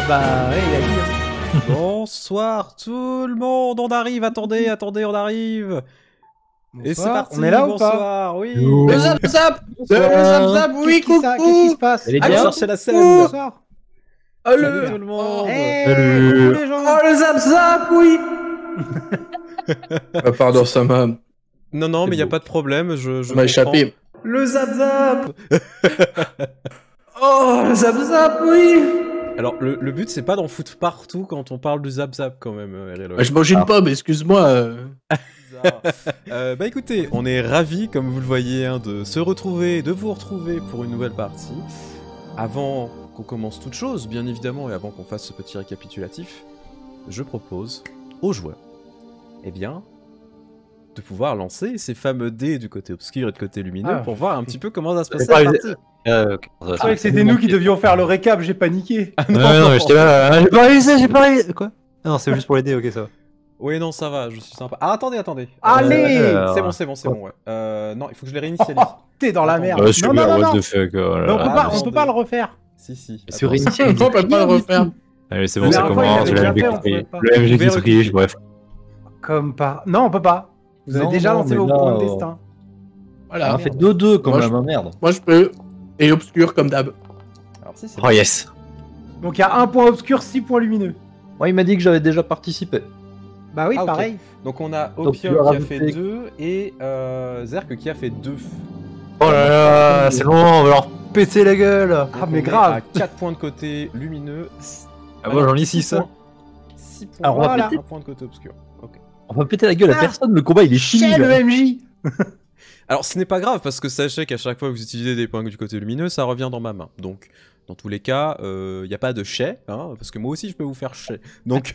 Bah ouais, il a dit. Hein. Bonsoir tout le monde, on arrive, attendez, on arrive. Bonsoir. Et c'est parti, On est là ou pas? bonsoir, oui. Le zap zap. Le zap zap, oui, coucou. Qu'est-ce qui se passe? Allez, Allô, chercher la scène. bonsoir. Salut tout le monde. Coucou les gens. Oh, le zap zap, oui. Pardon, ça m'a Non, mais il y a pas de problème, je m'a échappé. Le zap zap. Oh, le zap zap, oui. Alors, le but, c'est pas d'en foutre partout quand on parle du zap zap quand même, RLO. Je mange une pomme, excuse-moi. Bah écoutez, on est ravis, comme vous le voyez, hein, de se retrouver, de vous retrouver pour une nouvelle partie. Avant qu'on commence toute chose, bien évidemment, et avant qu'on fasse ce petit récapitulatif, je propose aux joueurs, eh bien, de pouvoir lancer ces fameux dés du côté obscur et du côté lumineux pour voir un petit peu comment ça se passe la partie. Je croyais que c'était nous qui devions faire le récap, j'ai paniqué. Ah, non, non, j'étais là, j'ai pas réalisé. Quoi? Non, c'est juste pour l'aider, ok, ça va. Oui, non, ça va, je suis sympa. Ah, attendez. Allez C'est bon, ouais. Non, il faut que je les réinitialise. Oh, t'es dans la merde. Ouais, super, non. what the fuck. Oh là Mais là. on peut pas le refaire. Si. Sur Attends, initial, On peut pas le refaire. Allez, c'est bon, La ça dernière fois, commence. il Le avait déjà MG fait, on pouvait pas. Le MG Vous qui pouvez triche, bref. Comme par... Non, on peut pas. Vous avez Non, déjà non, lancé mais vos là, points de destin. Voilà. On a fait 2-2 quand Moi, même, hein, merde. Moi, je peux. Et obscur comme d'hab. Alors, si, c'est Oh yes. Donc il y a un point obscur, 6 points lumineux. Moi, il m'a dit que j'avais déjà participé. Bah oui, Ah, ok. pareil. Donc on a Donc, Opium tu as qui a rajouté- fait 2 et Zerk qui a fait 2. Oh là là, c'est bon, on va leur péter la gueule. Ah, mais grave. À 4 points de côté lumineux. Ah, moi j'en ai 6. 6 points. Alors, on va Voilà. péter. Un point de côté obscur. Ok. On va péter la gueule à Ah. personne, le combat il est Chez fini. le là. MJ. Alors ce n'est pas grave parce que sachez qu'à chaque fois que vous utilisez des points du côté lumineux, ça revient dans ma main. Donc dans tous les cas, il n'y a pas de chais, hein, parce que moi aussi je peux vous faire chais. Donc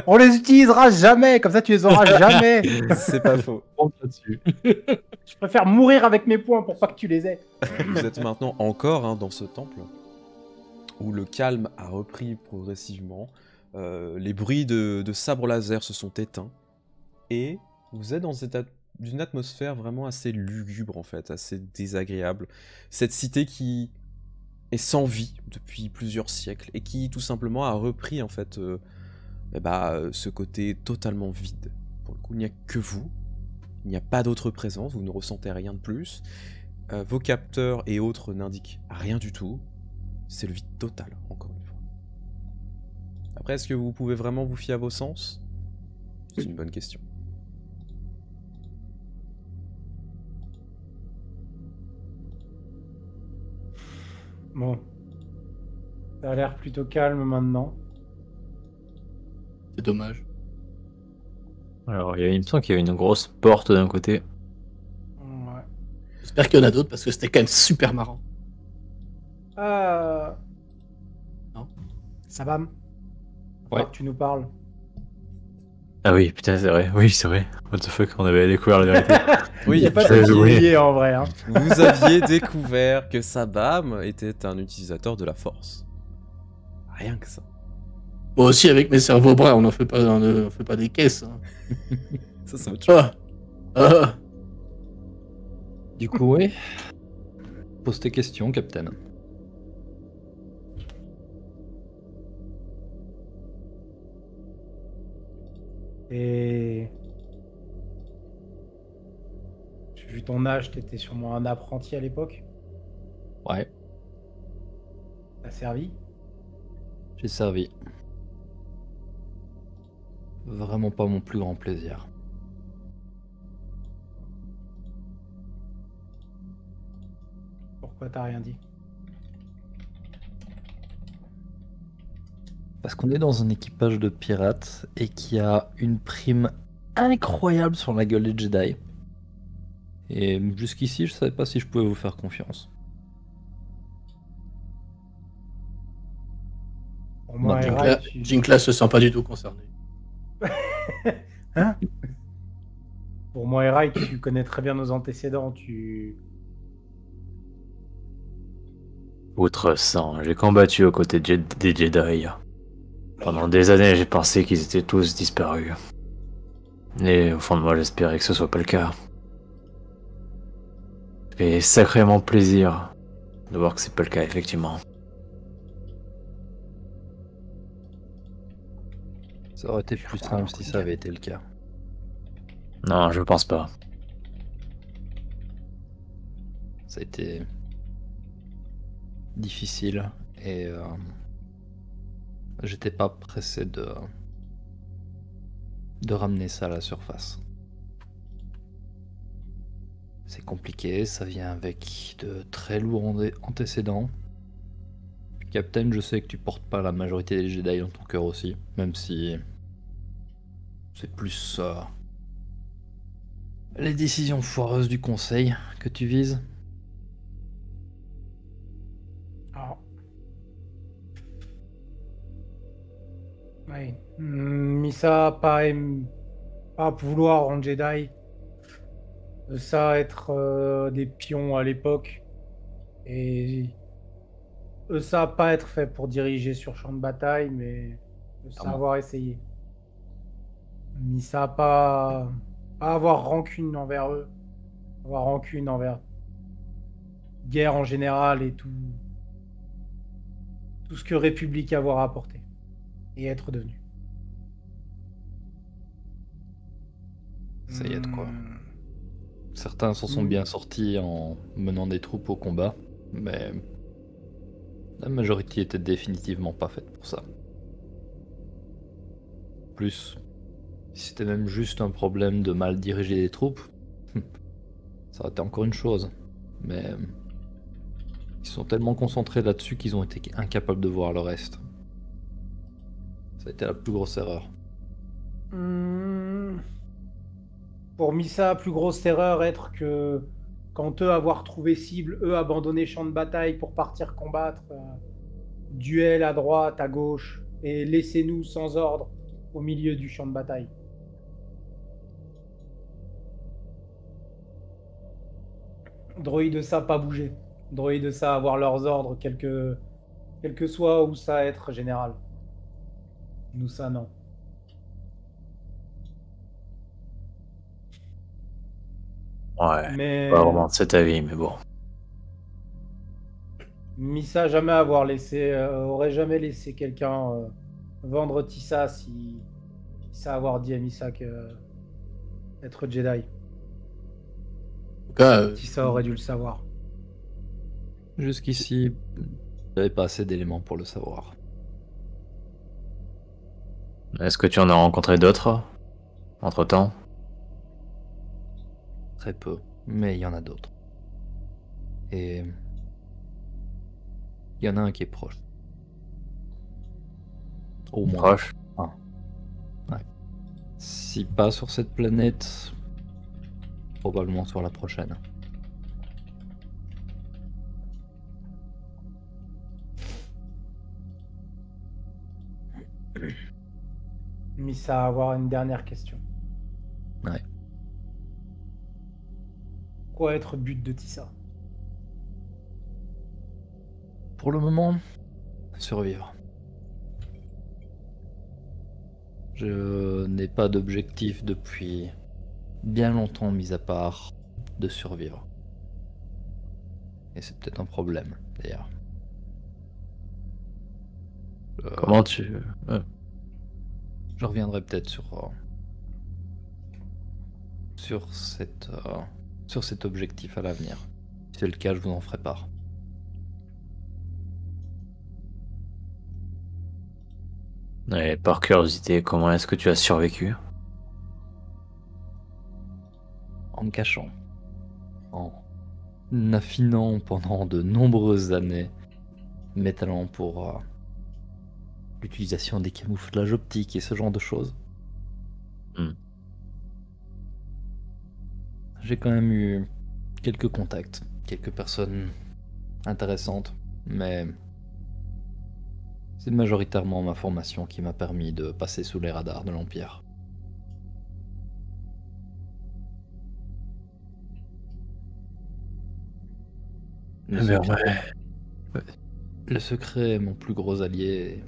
On les utilisera jamais, comme ça tu les auras jamais. c'est pas faux. On compte là-dessus. Je préfère mourir avec mes points pour pas que tu les aies. Vous êtes maintenant encore dans ce temple où le calme a repris progressivement. Les bruits de sabre laser se sont éteints. Et vous êtes dans une atmosphère vraiment assez lugubre en fait, assez désagréable. Cette cité qui est sans vie depuis plusieurs siècles et qui tout simplement a repris en fait ce côté totalement vide. Pour le coup, il n'y a que vous. Il n'y a pas d'autre présence, vous ne ressentez rien de plus. Vos capteurs et autres n'indiquent rien du tout. C'est le vide total, encore une fois. Après, est-ce que vous pouvez vraiment vous fier à vos sens? C'est une bonne question. Bon. Ça a l'air plutôt calme maintenant. C'est dommage. Alors, il me semble qu'il y avait une grosse porte d'un côté. Ouais. J'espère qu'il y en a d'autres parce que c'était quand même super marrant. Non. Sabam. Ouais. Faut que tu nous parles. Ah oui, putain, c'est vrai. Oui, c'est vrai. What the fuck, on avait découvert la vérité. Oui, Il n'y a pas je vais de jouer. lié en vrai. Hein. vous aviez découvert que Sabam était un utilisateur de la force. Rien que ça. Moi aussi, avec mes cerveaux bras, on n'en fait pas des caisses. Hein. Ça, c'est autre chose. Ah. Du coup, oui. Pose tes questions, Captain. Et. J'ai vu ton âge, t'étais sûrement un apprenti à l'époque. Ouais, T'as servi. j'ai servi. Vraiment pas mon plus grand plaisir. Pourquoi t'as rien dit? Parce qu'on est dans un équipage de pirates et qu'il y a une prime incroyable sur la gueule des Jedi. Et jusqu'ici, je savais pas si je pouvais vous faire confiance. Pour moi, Bah, Hera, tu- Jinkla se sent pas du tout concerné. Hein? Pour moi, Hera, tu connais très bien nos antécédents. Tu. Outre sang, j'ai combattu aux côtés des Jedi. Pendant des années, j'ai pensé qu'ils étaient tous disparus. Et au fond de moi, j'espérais que ce soit pas le cas. Ça fait sacrément plaisir de voir que c'est pas le cas, effectivement. Ça aurait été plus simple si ça avait été le cas. Non, je pense pas. Ça a été difficile et j'étais pas pressé de ramener ça à la surface. C'est compliqué, ça vient avec de très lourds antécédents. Captain, je sais que tu portes pas la majorité des Jedi dans ton cœur aussi, même si c'est plus les décisions foireuses du Conseil que tu vises. Alors. Oui. Misa pas vouloir en Jedi. Ça être des pions à l'époque. Et ça pas être fait pour diriger sur champ de bataille, mais savoir essayer. Misa pas avoir rancune envers eux. Avoir rancune envers guerre en général et tout ce que République a à avoir apporté et être devenu. Ça y est de quoi. Certains s'en sont bien sortis en menant des troupes au combat, mais la majorité était définitivement pas faite pour ça. Plus, si c'était même juste un problème de mal diriger des troupes, ça aurait été encore une chose. Mais ils sont tellement concentrés là-dessus qu'ils ont été incapables de voir le reste. Ça a été la plus grosse erreur. Pour Misa, plus grosse erreur être que quand eux avoir trouvé cible, eux abandonner champ de bataille pour partir combattre, duel à droite, à gauche, et laissez-nous sans ordre au milieu du champ de bataille. Droïde ça pas bouger. Droïde ça avoir leurs ordres, quel que soit où ça être général. Nous ça non. Ouais, Mais pas vraiment de cet avis, mais bon. Misa jamais aurait jamais laissé quelqu'un vendre Tissa si ça avoir dit à Misa que être Jedi. En tout cas, Tissa aurait dû le savoir. Jusqu'ici, j'avais pas assez d'éléments pour le savoir. Est-ce que tu en as rencontré d'autres entre-temps? Très peu, mais il y en a d'autres. Et il y en a un qui est proche. Au moins Proche? un. Ouais. Si pas sur cette planète, probablement sur la prochaine. Misa avoir une dernière question. Ouais. Quoi être but de Tissa? Pour le moment, survivre. Je n'ai pas d'objectif depuis bien longtemps, mis à part de survivre. Et c'est peut-être un problème, d'ailleurs. Comment tu... Je reviendrai peut-être sur cet objectif à l'avenir. Si c'est le cas, je vous en ferai part. Et par curiosité, comment est-ce que tu as survécu? En me cachant. En affinant pendant de nombreuses années mes talents pour l'utilisation des camouflages optiques et ce genre de choses. J'ai quand même eu quelques contacts, quelques personnes intéressantes, mais c'est majoritairement ma formation qui m'a permis de passer sous les radars de l'Empire. Le secret est mon plus gros allié.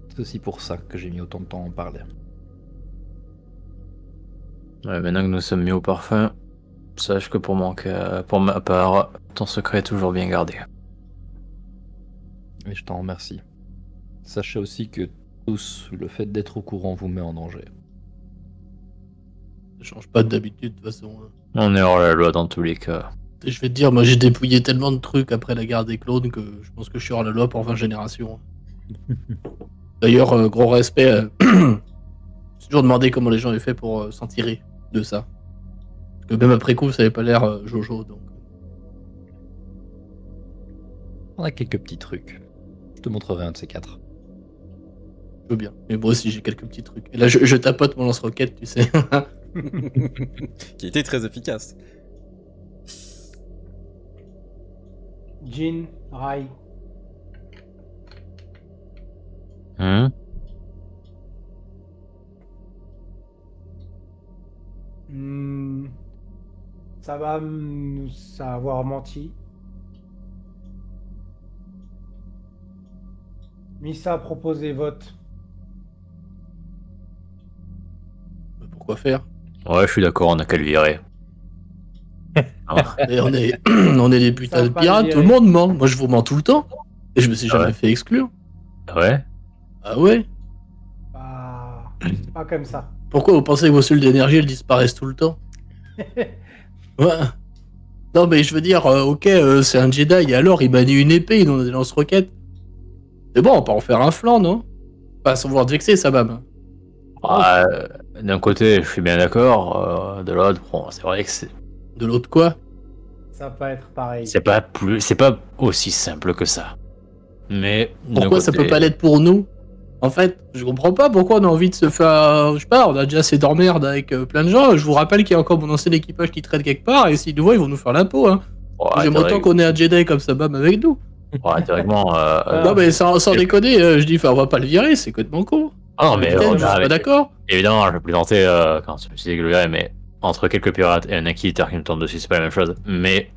C'est aussi pour ça que j'ai mis autant de temps à en parler. Ouais, maintenant que nous sommes mis au parfum, sache que pour ma part, ton secret est toujours bien gardé. Et je t'en remercie. Sachez aussi que Tous, le fait d'être au courant vous met en danger. Ça change pas d'habitude, de toute façon. On est hors la loi dans tous les cas. Et je vais te dire, moi j'ai dépouillé tellement de trucs après la guerre des clones que je pense que je suis hors la loi pour 20 générations. D'ailleurs, gros respect. J'ai toujours demandé comment les gens avaient fait pour s'en tirer de ça. Parce que même après coup, ça avait pas l'air Jojo. Donc. On a quelques petits trucs. Je te montrerai un de ces 4. Je veux bien. Mais moi aussi, j'ai quelques petits trucs. Et là, je tapote mon lance-roquette, tu sais. Qui était très efficace. Jin, Rai. Hein? Ça va nous avoir menti. Misa a proposé vote. Pourquoi faire? Ouais, je suis d'accord, on a qu'à le virer. Et on est des putains de Ça va pas pirates, le tout le virer. monde ment. Moi, je vous mens tout le temps. Et je me suis Ah jamais ouais. fait exclure. Ouais. Ah ouais? Pas comme ça. Pourquoi vous pensez que vos cellules d'énergie, elles disparaissent tout le temps? Ouais. Non, mais je veux dire, ok, c'est un Jedi, et alors il manie une épée, il donne des lance-roquettes. C'est bon, on peut en faire un flanc, non? Pas sans vouloir te vexer, ça va. Ah, d'un côté, je suis bien d'accord. De l'autre, bon, c'est vrai que De l'autre, quoi? Ça va pas être pareil. c'est pas aussi simple que ça. Mais d'un Pourquoi ça côté- peut pas l'être pour nous? En fait, je comprends pas pourquoi on a envie de se faire. Je sais pas, on a déjà assez d'emmerde avec plein de gens. Je vous rappelle qu'il y a encore mon ancien équipage qui traîne quelque part, et s'ils nous voient, ils vont nous faire la peau, hein. Ouais, J'aime autant qu'on ait un Jedi comme ça, bam, avec nous. Ouais, théoriquement. Non, mais sans déconner, je dis, on va pas le virer, c'est complètement con. Ah non, mais Capitaine, on je a suis pas avec- d'accord. Évidemment, je plaisantais quand je me suis dit que je le verrais, mais entre quelques pirates et un inquisiteur qui me tombe dessus, c'est pas la même chose. Mais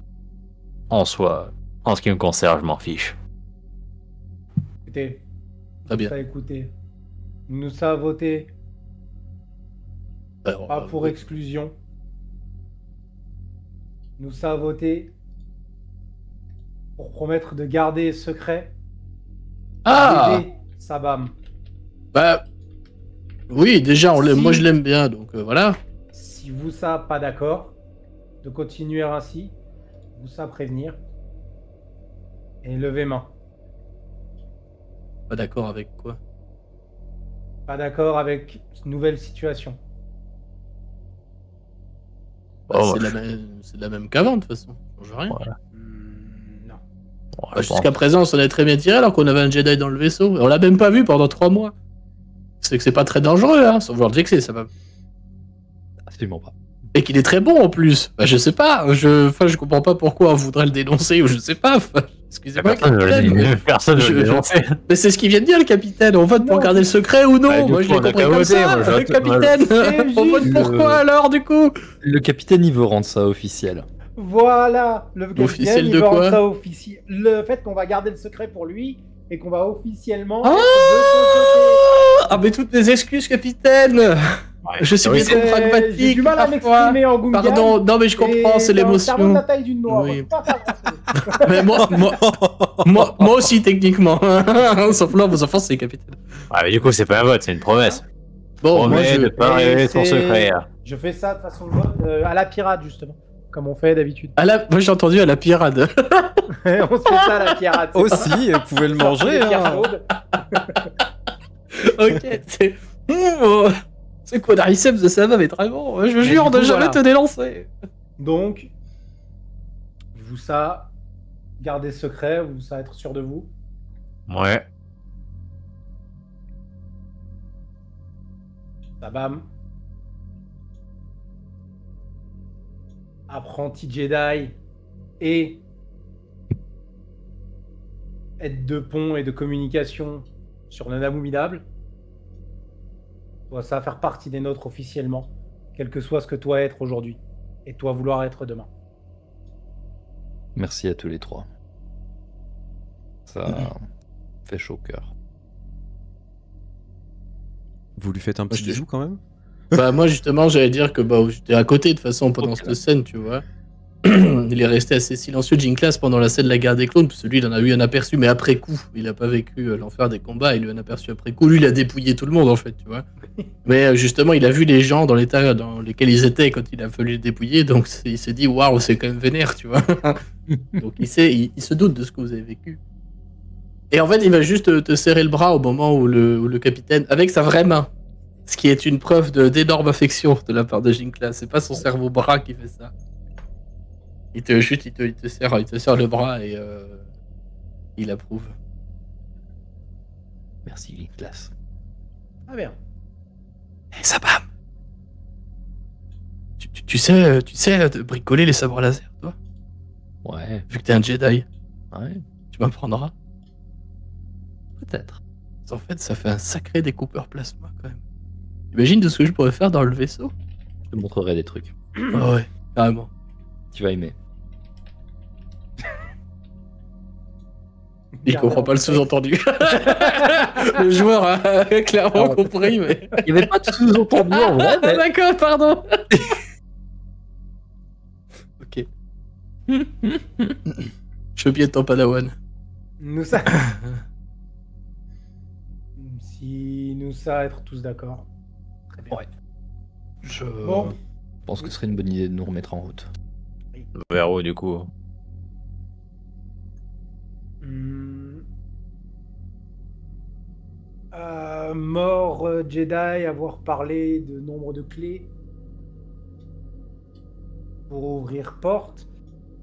en soi, en ce qui me concerne, je m'en fiche. Écoutez, Très bien. ça écoutez. Nous ça a voté Alors, pas pour exclusion. Nous ça a voté pour promettre de garder secret. Ah! d'aider Sabam. Bah. Oui, déjà, Si. moi je l'aime bien, donc voilà. Si vous ça pas d'accord de continuer ainsi, vous ça prévenir et lever main. Pas d'accord avec quoi? Pas d'accord avec cette nouvelle situation. Bah, Oh, c'est moi, la même qu'avant, de toute façon. Ça change rien. Ouais. Non. Ouais, Bah, je jusqu'à présent, on s'en est très bien tiré alors qu'on avait un Jedi dans le vaisseau. Et on l'a même pas vu pendant 3 mois. C'est que c'est pas très dangereux, hein, sans vouloir le vexer, ça va. Absolument pas. Et qu'il est très bon en plus. Bah, je sais pas, je comprends pas pourquoi on voudrait le dénoncer ou je sais pas. Enfin, excusez-moi, capitaine, mais- Personne ne je- veut le dénoncer. mais c'est ce qu'il vient de dire, le capitaine. On vote pour Non. garder le secret ou non? Bah, du moi, coup, je l'ai on a compris qu'à comme voter, ça. moi, je Le vote- capitaine, C'est on vote juste pourquoi alors, du coup? Le capitaine, il veut rendre ça officiel. Voilà, le capitaine, Officiel il de veut rendre quoi ça officiel. Le fait qu'on va garder le secret pour lui et qu'on va officiellement Ah être de son Ah, mais toutes mes excuses, capitaine. Je suis bien côté. trop pragmatique. J'ai du mal à parfois. m'exprimer en Gungan. Pardon, non mais je comprends, et c'est j'ai un cerveau de l'émotion. la taille d'une noix. Oui. Je peux pas faire grand-chose. Mais moi aussi techniquement. Sauf là, vos enfants, c'est les capitaines. Ouais, mais du coup, c'est pas un vote, c'est une promesse. Bon, moi Promets de je. pas Et révéler ton c'est- secret. hein. Je fais ça de façon à la pirate, justement. Comme on fait d'habitude. Moi j'ai entendu à la pirade. On se fait ça à la pirate. c'est Aussi, vous pouvez le pas- sortir manger. des pierres Hein. chaudes. Ok, c'est. C'est quoi Quadriceps de ça va, mais très bon. Je Mais jure du de coup, jamais voilà. te délancer. Donc, vous ça, gardez secret, vous ça être sûr de vous. Ouais. Sabam. Apprenti Jedi et aide de pont et de communication sur le Naboo minable. Doit ça faire partie des nôtres officiellement, quel que soit ce que toi être aujourd'hui et toi vouloir être demain. Merci à tous les 3. Ça fait chaud au cœur. Vous lui faites un petit je- bisou quand même? Bah, moi justement, j'allais dire que bah, j'étais à côté de toute façon pendant cette scène, tu vois. il est resté assez silencieux, Jinklas, pendant la scène de la guerre des clones, parce que lui, il en a eu un aperçu, mais après coup. Il a pas vécu l'enfer des combats, il a eu un aperçu après coup. Lui, il a dépouillé tout le monde, en fait, tu vois. Mais justement, il a vu les gens dans l'état dans lesquels ils étaient quand il a fallu les dépouiller, donc il s'est dit, waouh, c'est quand même vénère, tu vois. Donc il se doute de ce que vous avez vécu. Et en fait, il va juste te serrer le bras au moment où le capitaine, avec sa vraie main, ce qui est une preuve d'énorme affection de la part de Jinklas. C'est pas son cerveau bras qui fait ça. Il te serre le bras et il approuve. Merci, Jinklas. Ah bien. Hé, Sabam, tu sais de bricoler les sabres laser, toi? Ouais, Vu que t'es un Jedi, ouais, tu m'apprendras. peut-être. En fait, ça fait un sacré découpeur plasma, quand même. Imagine tout ce que je pourrais faire dans le vaisseau. Je te montrerai des trucs. Ah ouais, carrément. Tu vas aimer. Il comprend pas le sous-entendu. Le joueur a clairement compris, mais... Il n'y avait pas de sous-entendu en vrai, mais... D'accord, pardon. Ok. Je veux bien ton padawan. Nous ça. Si nous ça être tous d'accord. Très bien. Ouais. Je Bon. pense que ce serait une bonne idée de nous remettre en route. Vers où, du coup? Mort Jedi, avoir parlé de nombre de clés pour ouvrir porte.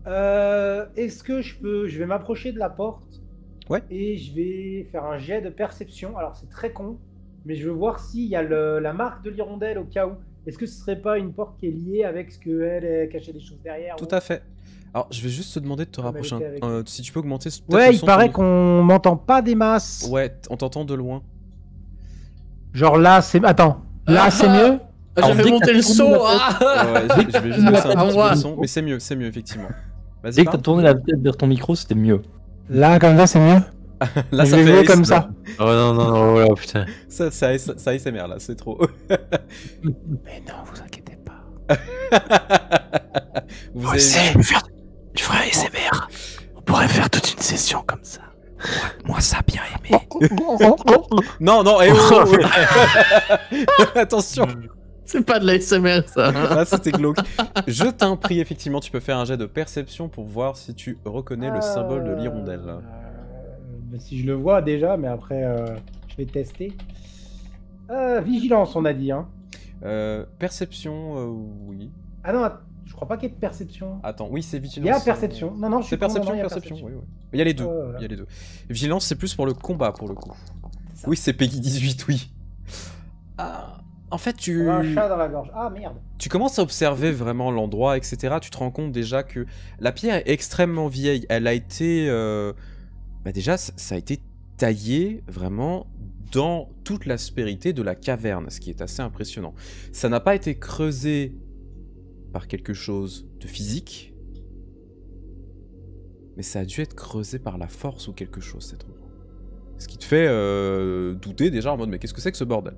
Est-ce que je vais m'approcher de la porte. Ouais. Et je vais faire un jet de perception. Alors c'est très con, mais je veux voir s'il y a la marque de l'hirondelle au cas où. Est-ce que ce serait pas une porte qui est liée avec ce qu'elle est cachée des choses derrière? Tout à fait. Alors, je vais juste te demander de te Comme rapprocher. elle était avec- Si tu peux augmenter peut-être Ouais, le il son paraît de ton qu'on m'entend pas des masses. micro. Ouais, on t'entend de loin. Genre là, c'est... Attends. Là, c'est mieux? J'avais monté le son. Ah Ouais, je vais juste baisser un Ah, petit peu ouais. le son, mais c'est mieux, effectivement. Vas-y, Dès que t'as parle. tourné la tête vers ton micro, c'était mieux. Là, comme ça, c'est mieux? Là, je ça vais fait jouer AS, comme là. ça. Oh non, non, non, voilà, putain. Ça ASMR, là, c'est trop. Mais non, vous inquiétez pas. Vous avez... Je ferais ASMR. On pourrait faire toute une session comme ça. Moi, ça a bien aimé. Non, eh oh. Attention. C'est pas de l'ASMR, ça. Là, c'était glauque. Je t'en prie, effectivement, tu peux faire un jet de perception pour voir si tu reconnais le symbole de l'hirondelle. Si je le vois déjà, mais après, je vais tester. Vigilance, on a dit. Hein. Perception, oui. Ah non, je crois pas qu'il y ait de perception. Attends, oui, c'est Il vigilance. y a perception. Non, je suis C'est con, non, perception, il y a perception, oui. Il y a les deux. Voilà. Il y a les deux. Vigilance, c'est plus pour le combat, pour le coup. Ça. Oui, c'est Peggy 18, oui. Ah, en fait, On a un chat dans la gorge. Ah merde. tu commences à observer vraiment l'endroit, etc. Tu te rends compte déjà que la pierre est extrêmement vieille. Elle a été... déjà, ça a été taillé vraiment dans toute l'aspérité de la caverne, ce qui est assez impressionnant. Ça n'a pas été creusé par quelque chose de physique, mais ça a dû être creusé par la force ou quelque chose, cet endroit. Ce qui te fait douter déjà en mode, mais qu'est-ce que c'est que ce bordel?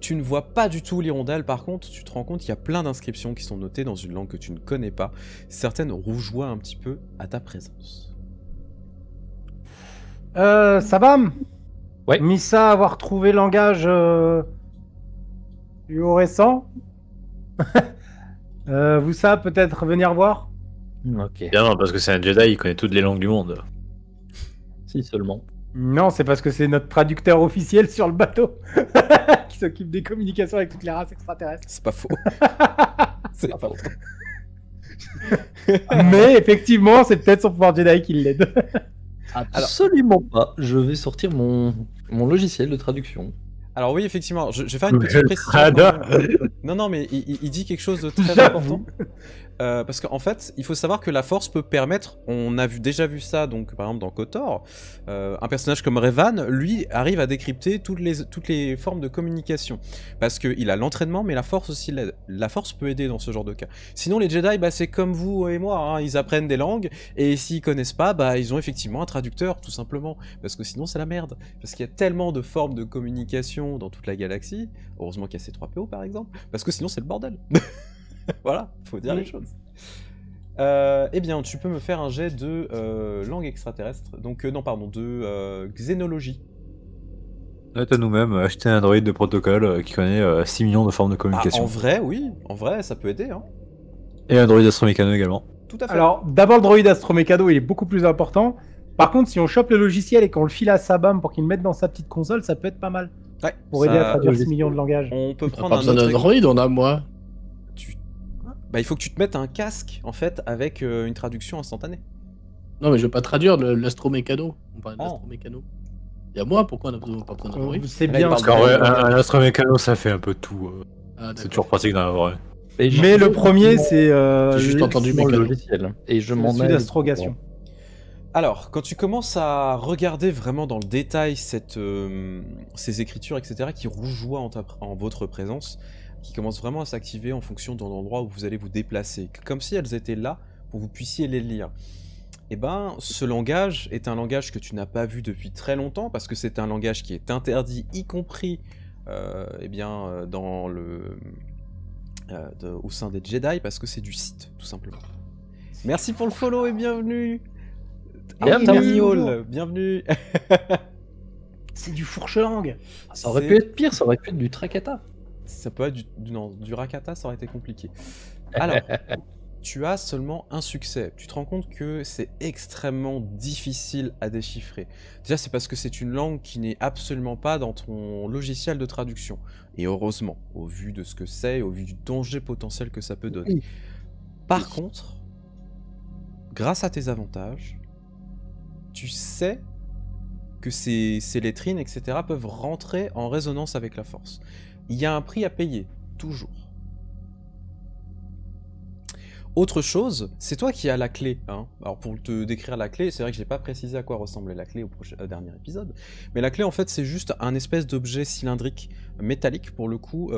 Tu ne vois pas du tout l'hirondelle, par contre, tu te rends compte qu'il y a plein d'inscriptions qui sont notées dans une langue que tu ne connais pas. Certaines rougeoient un petit peu à ta présence. Sabam. Ouais. Missa avoir trouvé langage du haut récent. Vous ça peut-être venir voir? Ok. Évidemment, parce que c'est un Jedi, il connaît toutes les langues du monde. Si seulement. Non, c'est parce que c'est notre traducteur officiel sur le bateau qui s'occupe des communications avec toutes les races extraterrestres. C'est pas faux. C'est pas faux. Mais effectivement, c'est peut-être son pouvoir Jedi qui l'aide. Absolument pas. Je vais sortir mon logiciel de traduction. Alors oui, effectivement, je vais faire une petite Le précision. Trada. Non, mais il dit quelque chose de très important. Parce qu'en fait, il faut savoir que la force peut permettre, on a déjà vu ça, donc par exemple dans KOTOR, un personnage comme Revan, lui, arrive à décrypter toutes les formes de communication. Parce qu'il a l'entraînement, mais la force aussi l'aide. La force peut aider dans ce genre de cas. Sinon, les Jedi, c'est comme vous et moi, hein, ils apprennent des langues, et s'ils connaissent pas, ils ont effectivement un traducteur, tout simplement. Parce que sinon, c'est la merde. Parce qu'il y a tellement de formes de communication dans toute la galaxie, heureusement qu'il y a C3PO par exemple, parce que sinon c'est le bordel. Voilà, faut dire les choses. Eh bien, tu peux me faire un jet de langue extraterrestre. Donc, non, pardon, de xénologie. On est à nous-mêmes acheter un droïde de protocole qui connaît 6 millions de formes de Ah, communication. en vrai, oui. En vrai, ça peut aider. Hein. Et un droïde astromécano également. Tout à fait. Alors, d'abord, le droïde Astromécano, il est beaucoup plus important. Par contre, si on chope le logiciel et qu'on le file à Sabam pour qu'il le mette dans sa petite console, ça peut être pas mal. Ouais, Pour aider à traduire 6 millions de langages. On peut On a prendre pas un besoin autre... d'un droïde, on a moi. Bah, il faut que tu te mettes un casque, en fait, avec une traduction instantanée. Non, mais je veux pas traduire l'astromécano. On parle Oh. d'astromécano. Et à moi, pourquoi on a pas besoin d'un droïde? C'est Là, il bien. parle ce de- que- Parce qu'en vrai, un astromécano, ça fait un peu tout. Ah, C'est d'accord. toujours pratique d'en avoir un. Mais le premier, c'est J'ai juste entendu le mécano. logiciel. Et je celui m'en aide. d'astrogation. Alors, quand tu commences à regarder vraiment dans le détail ces écritures, etc., qui rougeoient en votre présence, qui commencent vraiment à s'activer en fonction de l'endroit où vous allez vous déplacer, comme si elles étaient là pour que vous puissiez les lire. Eh ben, ce langage est un langage que tu n'as pas vu depuis très longtemps, parce que c'est un langage qui est interdit, y compris au sein des Jedi, parce que c'est du Sith, tout simplement. Merci pour le follow et bienvenue. Bienvenue. Bienvenue. C'est du fourche-langue. Ça aurait pu être pire, ça aurait pu être du Trakata. Ça peut être du Rakata, ça aurait été compliqué. Alors, tu as seulement un succès. Tu te rends compte que c'est extrêmement difficile à déchiffrer. Déjà, c'est parce que c'est une langue qui n'est absolument pas dans ton logiciel de traduction. Et heureusement, au vu de ce que c'est, au vu du danger potentiel que ça peut donner. Par contre, grâce à tes avantages, tu sais que ces lettrines, etc., peuvent rentrer en résonance avec la force. Il y a un prix à payer, toujours. Autre chose, c'est toi qui as la clé. Hein. Alors pour te décrire la clé, c'est vrai que j'ai pas précisé à quoi ressemblait la clé au dernier épisode. Mais la clé en fait c'est juste un espèce d'objet cylindrique, métallique pour le coup,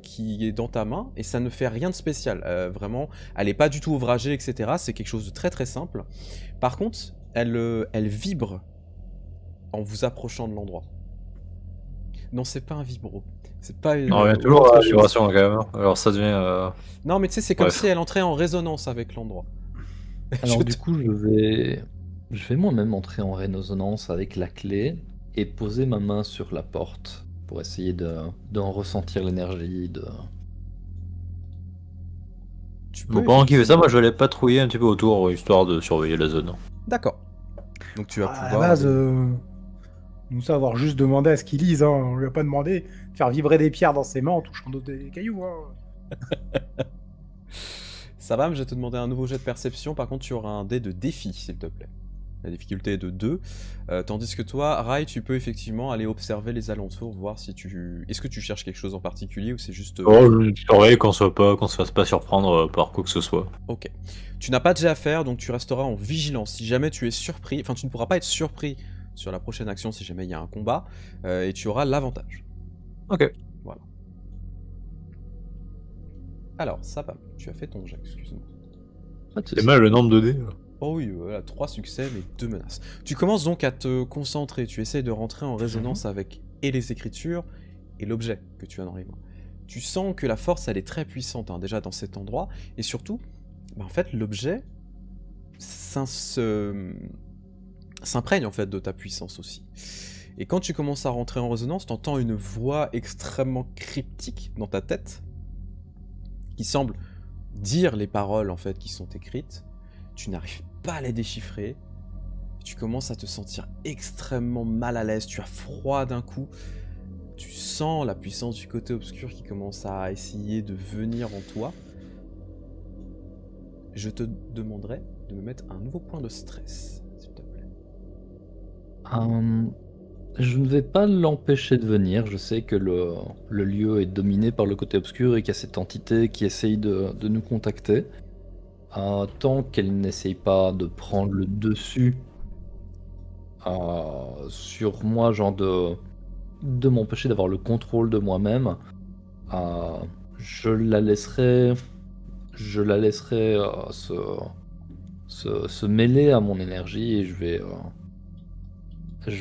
qui est dans ta main et ça ne fait rien de spécial. Vraiment, elle est pas du tout ouvragée, etc. C'est quelque chose de très très simple. Par contre, elle vibre en vous approchant de l'endroit. Non, c'est pas un vibro. C'est pas une. On revient toujours à la vibration quand même. Alors ça devient. Non, mais tu sais, c'est comme Bref. si elle entrait en résonance avec l'endroit. Alors Je du te- coup, je vais moi-même entrer en résonance avec la clé et poser ma main sur la porte pour essayer d'en ressentir l'énergie. tu Bon, peux pendant qu'il fait ça, effectivement- moi je vais aller patrouiller un petit peu autour histoire de surveiller la zone. D'accord. Donc tu vas À pouvoir. la base, nous ça avoir juste demandé à ce qu'il lise. Hein. On lui a pas demandé de faire vibrer des pierres dans ses mains en touchant des cailloux. Hein. Ça va, mais je vais te demander un nouveau jet de perception. Par contre, tu auras un dé de défi, s'il te plaît. La difficulté est de 2. Tandis que toi, Rai, tu peux effectivement aller observer les alentours, voir si tu. Est-ce que tu cherches quelque chose en particulier ou c'est juste. Oh, je surveille qu'on se fasse pas surprendre par quoi que ce soit. Ok. Tu n'as pas de jet à faire, donc tu resteras en vigilance. Si jamais tu es surpris, enfin tu ne pourras pas être surpris sur la prochaine action si jamais il y a un combat, et tu auras l'avantage. Ok. Voilà. Alors, ça va. Tu as fait ton jet, excuse-moi. C'est mal le nombre de dés. là. Oh oui, voilà, 3 succès, mais 2 menaces. Tu commences donc à te concentrer, tu essayes de rentrer en résonance avec et les écritures et l'objet que tu as dans les mains. Tu sens que la force, elle est très puissante, hein, déjà dans cet endroit, et surtout, bah, en fait, l'objet s'imprègne en fait de ta puissance aussi. Et quand tu commences à rentrer en résonance, tu entends une voix extrêmement cryptique dans ta tête, qui semble dire les paroles en fait qui sont écrites. Tu n'arrives pas à les déchiffrer. Tu commences à te sentir extrêmement mal à l'aise. Tu as froid d'un coup. Tu sens la puissance du côté obscur qui commence à essayer de venir en toi. Je te demanderai de me mettre un nouveau point de stress, s'il te plaît. Je ne vais pas l'empêcher de venir. Je sais que le lieu est dominé par le côté obscur et qu'il y a cette entité qui essaye de nous contacter. Tant qu'elle n'essaye pas de prendre le dessus sur moi, genre de m'empêcher d'avoir le contrôle de moi-même, je la laisserai se mêler à mon énergie et je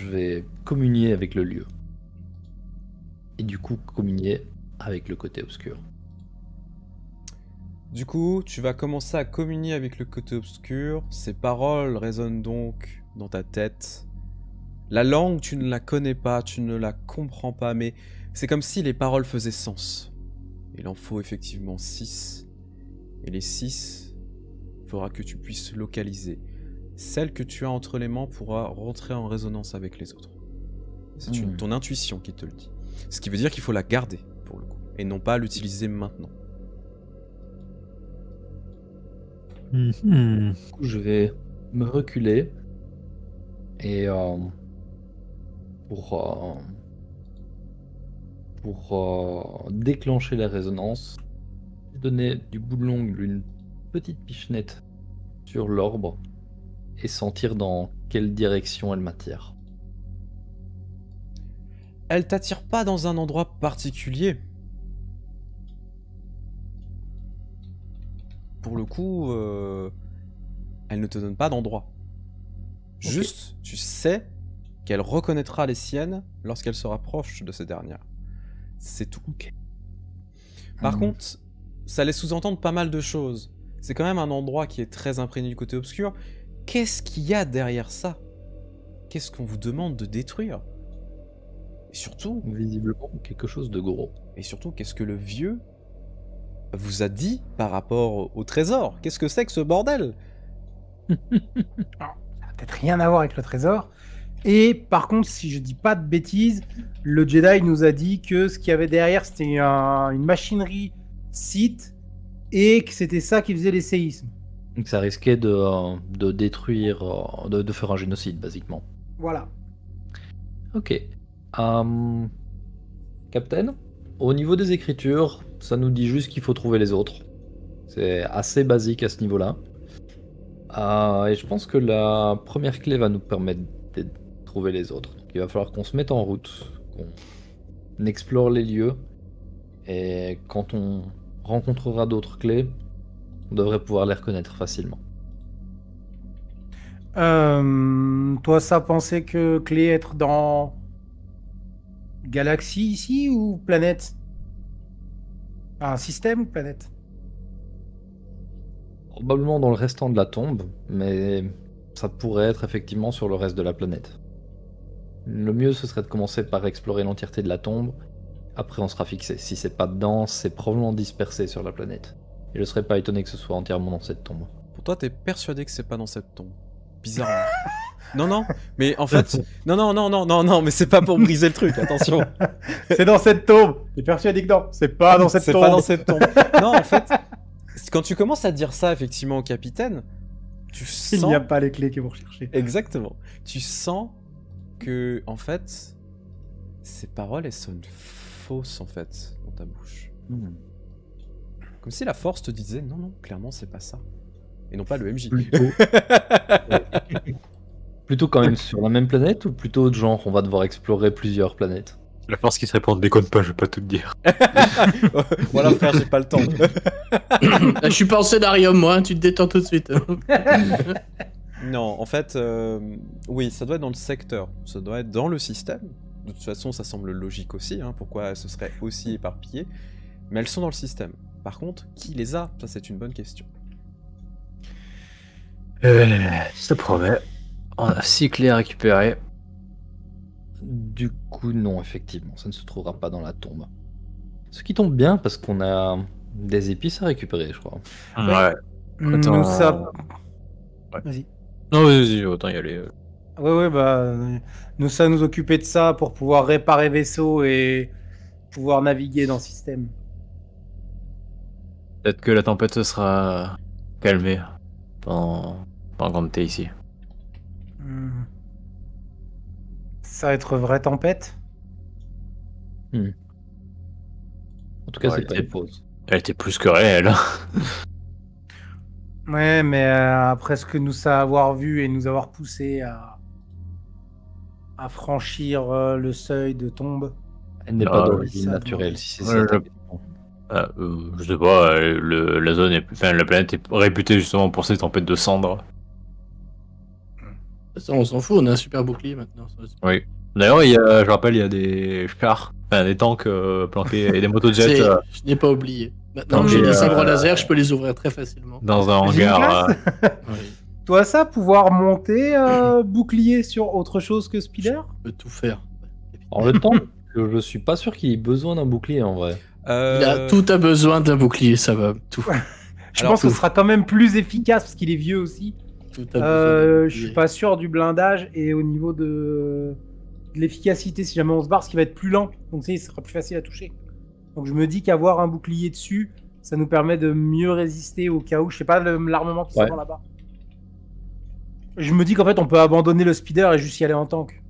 vais communier avec le lieu. Et du coup, communier avec le côté obscur. Du coup, tu vas commencer à communier avec le côté obscur. Ces paroles résonnent donc dans ta tête. La langue, tu ne la connais pas, tu ne la comprends pas, mais c'est comme si les paroles faisaient sens. Il en faut effectivement 6. Et les 6, il faudra que tu puisses localiser. Celle que tu as entre les mains pourra rentrer en résonance avec les autres. C'est ton intuition qui te le dit. Ce qui veut dire qu'il faut la garder, pour le coup, et non pas l'utiliser maintenant. Du coup, je vais me reculer et pour déclencher la résonance, donner du bout de l'ongle une petite pichenette sur l'orbe et sentir dans quelle direction elle m'attire. Elle t'attire pas dans un endroit particulier. Pour le coup, elle ne te donne pas d'endroit. Ok. Juste, tu sais qu'elle reconnaîtra les siennes lorsqu'elle se rapproche de ces dernières. C'est tout. Par contre, ça laisse sous-entendre pas mal de choses. C'est quand même un endroit qui est très imprégné du côté obscur. Qu'est-ce qu'il y a derrière ça? Qu'est-ce qu'on vous demande de détruire? Et surtout, Visiblement, quelque chose de gros. qu'est-ce que le vieux vous a dit par rapport au trésor? Qu'est-ce que c'est que ce bordel? Ça n'a peut-être rien à voir avec le trésor. Et par contre, si je dis pas de bêtises, le Jedi nous a dit que ce qu'il y avait derrière, c'était une machinerie Sith et que c'était ça qui faisait les séismes. Donc ça risquait de détruire, de faire un génocide, basiquement. Voilà. Ok. Captain, au niveau des écritures, ça nous dit juste qu'il faut trouver les autres. C'est assez basique à ce niveau-là. Et je pense que la première clé va nous permettre de trouver les autres. Donc, il va falloir qu'on se mette en route, qu'on explore les lieux, et quand on rencontrera d'autres clés, on devrait pouvoir les reconnaître facilement. Toi, ça pensait que clé être dans galaxie ici ou planète? Un système ou planète? Probablement dans le restant de la tombe, mais ça pourrait être effectivement sur le reste de la planète. Le mieux, ce serait de commencer par explorer l'entièreté de la tombe. Après, on sera fixé. Si c'est pas dedans, c'est probablement dispersé sur la planète. Et je serais pas étonné que ce soit entièrement dans cette tombe. Pour toi, t'es persuadé que c'est pas dans cette tombe. Bizarrement. Non, mais en fait... Non, mais c'est pas pour briser le truc, attention. C'est dans cette tombe. T'es persuadé que non, c'est pas dans cette C'est tombe. pas dans cette tombe. Non, en fait, quand tu commences à dire ça, effectivement, au capitaine, tu Il sens... n'y a pas les clés que vous recherchez. Exactement. Tu sens que, en fait, ces paroles, elles sonnent fausses, en fait, dans ta bouche. Comme si la force te disait, non, clairement, c'est pas ça. Et non pas le MJ. Plutôt quand même sur la même planète ou plutôt de genre on va devoir explorer plusieurs planètes? La force qui se répond, déconne pas, je vais pas tout te dire. Voilà, frère, j'ai pas le temps. Je suis pas en scénarium, moi, hein, tu te détends tout de suite. Non, en fait, oui, ça doit être dans le secteur. Ça doit être dans le système. De toute façon, ça semble logique aussi, hein, pourquoi ce serait aussi éparpillé. Mais elles sont dans le système. Par contre, qui les a? Ça, c'est une bonne question. Ça promet. On a 6 clés à récupérer. Du coup, non, effectivement, ça ne se trouvera pas dans la tombe. Ce qui tombe bien parce qu'on a des épices à récupérer, je crois. Ouais. Nous, Attends. ça... Ouais. Vas-y. Non, vas-y, autant y aller. Ouais, bah, nous, ça nous occuper de ça pour pouvoir réparer vaisseau et pouvoir naviguer dans le système. Peut-être que la tempête se sera calmée pendant que t'es ici. Ça va être vraie tempête? En tout cas, Ouais, c'est pas une pause. Elle était plus que réelle. Ouais, mais après ce que nous ça avoir vu et nous avoir poussé à franchir le seuil de tombe. Elle n'est Ah, pas oui, d'origine ça naturelle, doit- si c'est Ouais, ça. je sais pas, la zone est, enfin, la planète est réputée justement pour ses tempêtes de cendres. Ça, on s'en fout, on a un super bouclier maintenant. Oui. D'ailleurs, je rappelle, il y a des chars, enfin des tanks planqués et des motojets. Je n'ai pas oublié. Maintenant que Donc, j'ai des j'ai, sabres laser, je peux les ouvrir très facilement. Dans un J'ai une hangar. Oui, Toi, ça, pouvoir monter bouclier sur autre chose que Spider? je peux tout faire. En le temps, je suis pas sûr qu'il ait besoin d'un bouclier en vrai. Tout a besoin d'un bouclier, ça va. Tout. Je Alors, pense que ce sera quand même plus efficace parce qu'il est vieux aussi. Tout a besoin d'un Je suis bouclier. pas sûr du blindage et au niveau de l'efficacité, si jamais on se barre, ce qui va être plus lent. Donc, ça sera plus facile à toucher. Donc, je me dis qu'avoir un bouclier dessus, ça nous permet de mieux résister au cas où. Je sais pas l'armement qui Ouais. se vend là-bas. Je me dis qu'en fait, on peut abandonner le speeder et juste y aller en tank.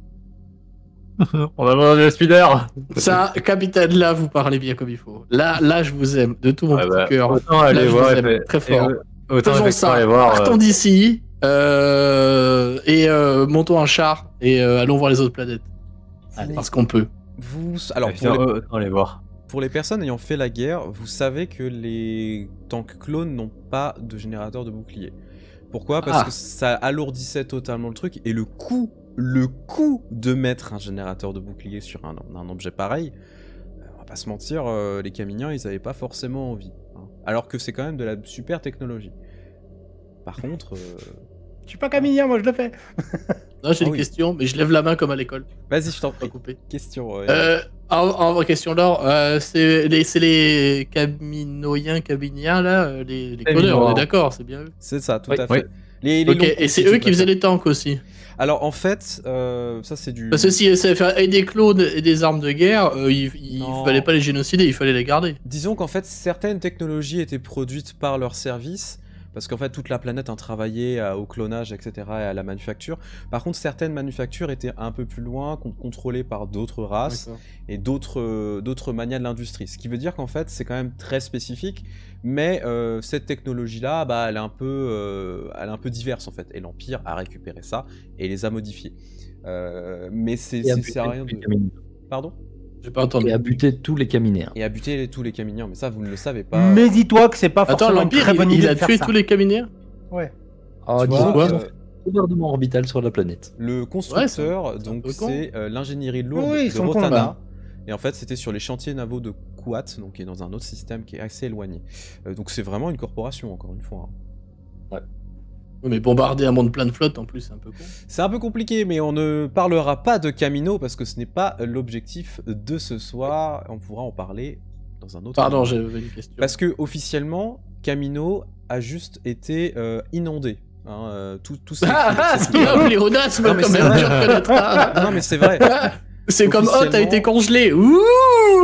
On a besoin de Spider. Ça, capitaine, là, vous parlez bien comme il faut. Là, je vous aime de tout mon Ouais, petit cœur. Autant Là, aller je voir. vous aime très fort. Autant Faisons effectivement ça. aller voir. Partons d'ici et montons un char et allons voir les autres planètes. Allez. Parce qu'on peut. Alors, Autant aller voir. pour les personnes ayant fait la guerre, vous savez que les tanks clones n'ont pas de générateur de bouclier. Pourquoi? Parce Ah. que ça alourdissait totalement le truc et le coût de mettre un générateur de bouclier sur un objet pareil, on va pas se mentir, les Caminiens ils avaient pas forcément envie. Hein. Alors que c'est quand même de la super technologie. Par contre, Je suis pas caminien, moi je le fais. Non, j'ai Ah une oui. question, mais je lève la main comme à l'école. vas-y, je t'en Pas prie. coupé. Question. En vraie question, Laure, c'est les Caminoiens, là, les cloneurs, on est d'accord, c'est bien eux. C'est ça, tout Oui. à fait. Oui. Les Ok, longs et cours, c'est si eux tu qui faisaient préfères. les tanks aussi. Alors en fait, ça c'est du. Parce que si ça fait des clones et des armes de guerre, il Non. fallait pas les génocider, il fallait les garder. Disons qu'en fait, certaines technologies étaient produites par leur service, parce qu'en fait, toute la planète a travaillé au clonage, etc., et à la manufacture. Par contre, certaines manufactures étaient un peu plus loin, contrôlées par d'autres races et d'autres manias de l'industrie. Ce qui veut dire qu'en fait, c'est quand même très spécifique, mais cette technologie-là, bah, elle est un peu diverse, en fait. Et l'Empire a récupéré ça et les a modifiés. Mais c'est rien de... Pardon? J'ai pas entendu. Et à buter tous les caminaires. Et à buter tous les Caminiens, mais ça, vous ne le savez pas. Mais dis-toi que c'est pas Attends, forcément une l'Empire, très bonne il idée a de faire tué ça. tous les Caminiens? Ouais. Ah, Tu disons vois, qu'ils ont fait un gouvernement orbital sur la planète. le constructeur, c'est un donc peu con. c'est l'ingénierie lourde Oui, ils de sont cons, Rotana. bah. Et en fait, c'était sur les chantiers navaux de Kuat, donc qui est dans un autre système qui est assez éloigné. Donc c'est vraiment une corporation, encore une fois. Hein. Oui, mais bombarder un monde plein de flottes, en plus, c'est un peu con. C'est un peu compliqué, mais on ne parlera pas de Camino parce que ce n'est pas l'objectif de ce soir. On pourra en parler dans un autre Pardon, moment. j'avais une question. Parce que officiellement, Camino a juste été inondé. Hein, tout ces- Ce qui est un pléonasme, Non, mais quand c'est même, vrai. tu reconnaîtras. Non mais c'est vrai. C'est comme, oh, t'as Officiellement- été congelé. Ouh.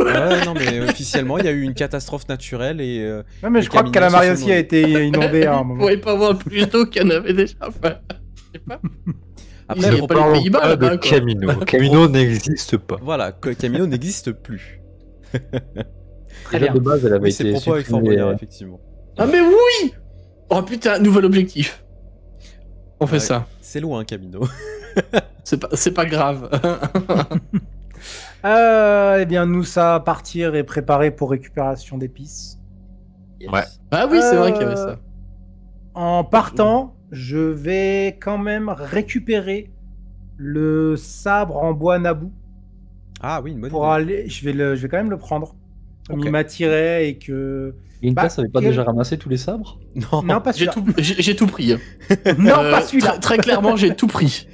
Ouais, non mais officiellement, il y a eu une catastrophe naturelle et Non, mais les je crois que Caminiens Calamari se sont aussi a été inondé à un Vous moment. pouvez pas voir plus d'eau qu'il y en avait déjà. Enfin, je sais pas. après, Il y a pas les Pays-Bas, pas là-bas, de quoi. Camino. Camino n'existe pas. voilà, que Camino n'existe plus. Déjà de base, elle avait Oui, ces été propos avec Fort supprimée. Boyard, effectivement. Ah, mais oui. Oh putain, nouvel objectif. On fait Ouais. ça. C'est loin, Camino. C'est pas grave. Eh bien, nous, ça, partir et préparer pour récupération d'épices. Ouais. Ah oui, c'est vrai qu'il y avait ça. En partant, je vais quand même récupérer le sabre en bois Naboo Ah oui, une bonne pour idée. aller. Je vais quand même le prendre. Comme Ok. il m'attirait et que. Linkas Bah, avait pas quel- déjà ramassé tous les sabres? Non, Non, pas J'ai celui-là. j'ai tout pris. Non, Euh, pas celui-là. Très clairement, j'ai tout pris.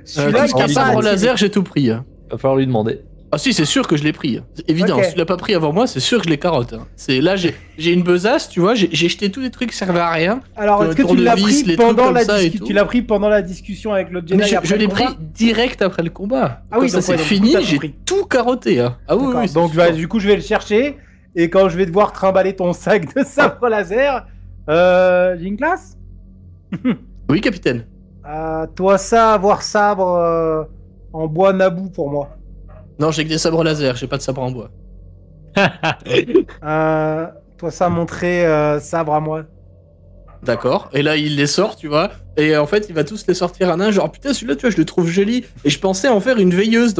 Celui-là, Jusqu'à il un a pas sabre attiré. laser, j'ai tout pris. Va falloir lui demander. Ah si, c'est sûr que je l'ai pris. C'est évident. Ok. Si tu l'as pas pris avant moi, c'est sûr que je l'ai carotte. Hein. C'est là, j'ai une besace, tu vois. J'ai jeté tous les trucs qui servaient à rien. Alors, est-ce que tu l'as tournevis, pris les pendant trucs la comme ça et discussion tout. Tu l'as pris pendant la discussion avec le Jedi Mais je après l'ai le pris combat direct après le combat. Ah oui, Quand ça donc, c'est ouais, donc, du coup, fini, t'as tout j'ai pris. tout carotté. Hein. Ah oui, D'accord. oui. Donc, du coup, je vais le chercher. Et quand je vais devoir trimballer ton sac de sabre laser, j'ai une classe. Oui, capitaine. Toi, ça, avoir sabre en bois Naboo pour moi. Non, j'ai que des sabres laser. J'ai pas de sabre en bois. Toi, ça, montrer sabre à moi. D'accord. Et là, il les sort, tu vois. Et en fait, il va tous les sortir un à un. Genre, putain, celui-là, tu vois, je le trouve joli. Et je pensais en faire une veilleuse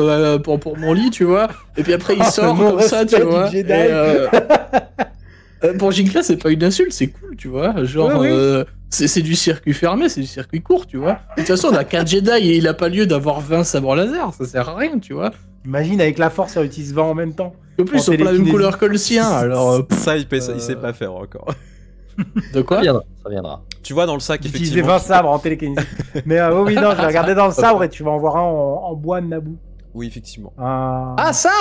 pour mon lit, tu vois. Et puis après, il Ah, sort le comme ça, tu non-respect du vois. Jedi. Pour Jinkla, c'est pas une insulte, c'est cool, tu vois. Genre, Oui, oui. c'est du circuit fermé, c'est du circuit court, tu vois. De toute façon, on a qu'un Jedi et il a pas lieu d'avoir 20 sabres laser. Ça sert à rien, tu vois. Imagine avec la force, ça utilise 20 en même temps. En plus, En ils ont pas la même télékinésie. couleur que le sien, alors. Ça, il sait pas faire encore. De Ça quoi? viendra. Ça viendra. Tu vois dans le sac, D'utiliser effectivement. 20 sabres en télékinésie. Mais oui, non, je vais regarder dans le sabre et tu vas en voir un en bois de Naboo. Oui, effectivement. Ah, ça!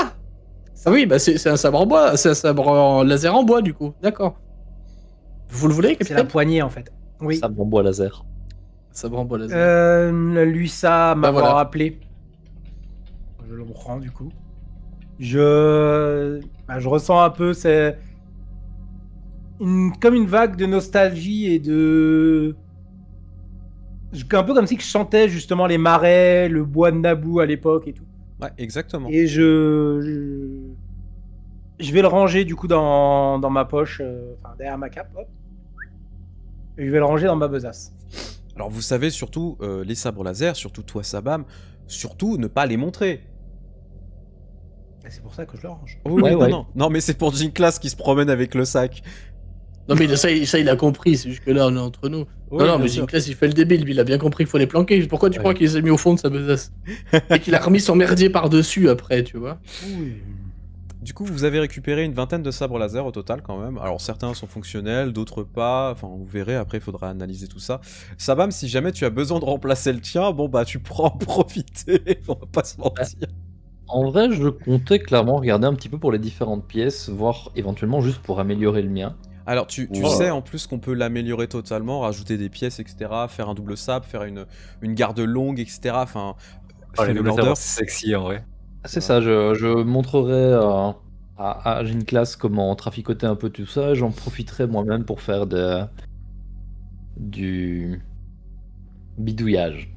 Ah oui, bah c'est un sabre en bois, c'est un sabre en laser en bois, du coup. D'accord. Vous le voulez, C'est la capitaine? poignée en fait. Oui. Ça me bois laser. Sabre en bois laser. Lui, ça m'a Bah, voilà. rappelé. Je le reprends du coup. Je ressens un peu, c'est comme une vague de nostalgie et de. Un peu comme si je chantais justement les marais, le bois de Naboo à l'époque et tout. Ouais, exactement. Et je vais le ranger du coup dans ma poche, derrière ma cape. Hop. Et je vais le ranger dans ma besace. Alors vous savez surtout, les sabres laser, surtout toi Sabam, surtout ne pas les montrer. Et c'est pour ça que je le range. Oui, Ouais, oui, ouais. non. Non, mais c'est pour Jinklas qui se promène avec le sac. Non, mais ça, il a compris, c'est juste que là, on est entre nous. Oui, non, bien mais sûr. Jinklas, il fait le débile, lui, il a bien compris qu'il faut les planquer. Pourquoi tu crois qu'il les a mis au fond de sa besace? Et qu'il a remis son merdier par-dessus après, tu vois? Oui. Du coup, vous avez récupéré une vingtaine de sabres laser au total quand même. Alors certains sont fonctionnels, d'autres pas. Enfin, vous verrez, après il faudra analyser tout ça. Sabam, si jamais tu as besoin de remplacer le tien, bon bah tu pourras en profiter, on va pas se mentir. En vrai, je comptais clairement regarder un petit peu pour les différentes pièces, voir éventuellement juste pour améliorer le mien. Alors tu Oh. sais en plus qu'on peut l'améliorer totalement, rajouter des pièces, etc. Faire un double sabre, faire une garde longue, etc. Enfin, Oh, les faire doubles une sabres, order. c'est sexy en vrai. C'est ça, je montrerai à Jinklas comment traficoter un peu tout ça. J'en profiterai moi-même pour faire du bidouillage.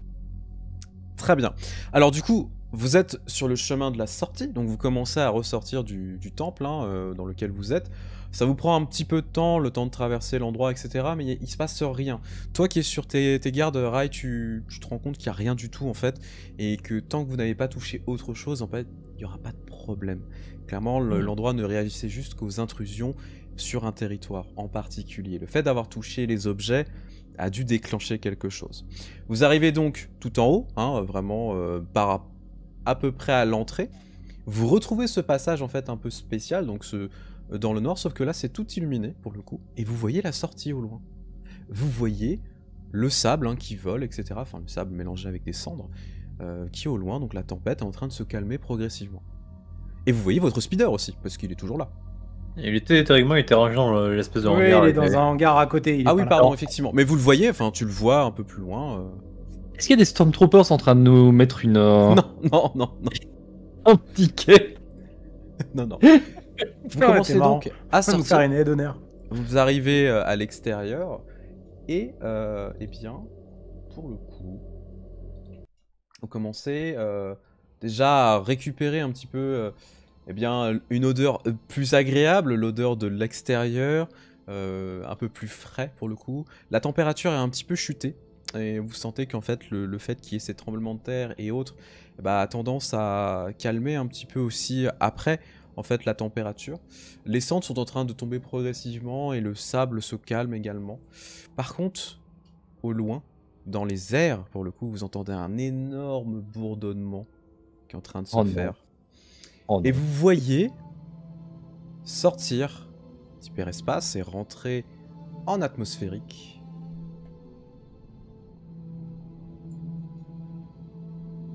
Très bien. Alors du coup, vous êtes sur le chemin de la sortie, donc vous commencez à ressortir du temple dans lequel vous êtes. Ça vous prend un petit peu de temps, le temps de traverser l'endroit, etc. Mais il se passe rien. Toi qui es sur tes gardes, Rai, tu te rends compte qu'il n'y a rien du tout en fait, et que tant que vous n'avez pas touché autre chose, en fait, il n'y aura pas de problème. Clairement, l'endroit ne réagissait juste qu'aux intrusions sur un territoire en particulier. Le fait d'avoir touché les objets a dû déclencher quelque chose. Vous arrivez donc tout en haut, vraiment par à peu près à l'entrée. Vous retrouvez ce passage en fait un peu spécial, donc dans le noir, sauf que là c'est tout illuminé pour le coup, et vous voyez la sortie au loin. Vous voyez le sable qui vole, etc. Enfin le sable mélangé avec des cendres, qui est au loin, donc la tempête est en train de se calmer progressivement. Et vous voyez votre speeder aussi, parce qu'il est toujours là. Il était théoriquement, il était rangé dans l'espèce de Oui, hangar. il est dans un hangar à côté. Il est Ah oui, pas là. pardon, effectivement. Mais vous le voyez, enfin tu le vois un peu plus loin. Est-ce qu'il y a des Stormtroopers en train de nous mettre Non, non, non, non, un ticket? non, non. Vous Ouais, commencez t'es marrant. donc à On va nous faire sortir. une aide d'honneur. Vous arrivez à l'extérieur et eh bien, pour le coup, vous commencez déjà à récupérer un petit peu eh bien, une odeur plus agréable, l'odeur de l'extérieur, un peu plus frais pour le coup. La température est un petit peu chutée et vous sentez qu'en fait le fait qu'il y ait ces tremblements de terre et autres a tendance à calmer un petit peu aussi après. En fait, la température. Les cendres sont en train de tomber progressivement et le sable se calme également. Par contre, au loin, dans les airs, pour le coup, vous entendez un énorme bourdonnement qui est en train de se Oh non. faire. Oh Et non. vous voyez sortir d'hyperespace et rentrer en atmosphérique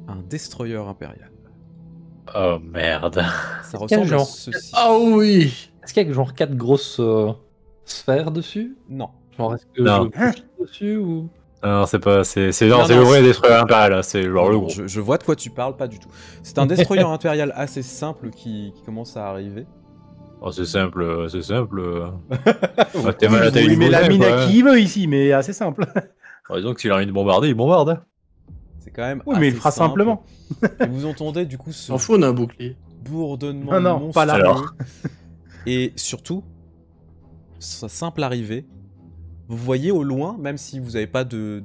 un destroyer impérial. Oh merde. Ça qu'il y a ressemble à genre- ceci. Ah oui! Est-ce qu'il y a genre 4 grosses sphères dessus? Non. Genre est-ce que Non. je touche dessus ou... Non, c'est pas. C'est Non, genre, c'est non, le vrai c'est- destroyer impérial, là. C'est genre le Non, gros. je vois de quoi tu parles, pas du tout. C'est un destroyer impérial assez simple qui commence à arriver. Oh, c'est simple, c'est simple. Ouais, T'es mal à taille Il du met la boulet, mine quoi. à qui il veut ici, mais assez simple. Donc s'il a envie de bombarder, il bombarde. C'est quand même. Oui, mais il le assez fera simple. simplement. Et vous entendez du coup ce S'en fout, on a un bouclier. bourdonnement Non, non, pas là. monstrueux. Alors. Et surtout, sa simple arrivée, vous voyez au loin, même si vous n'avez pas de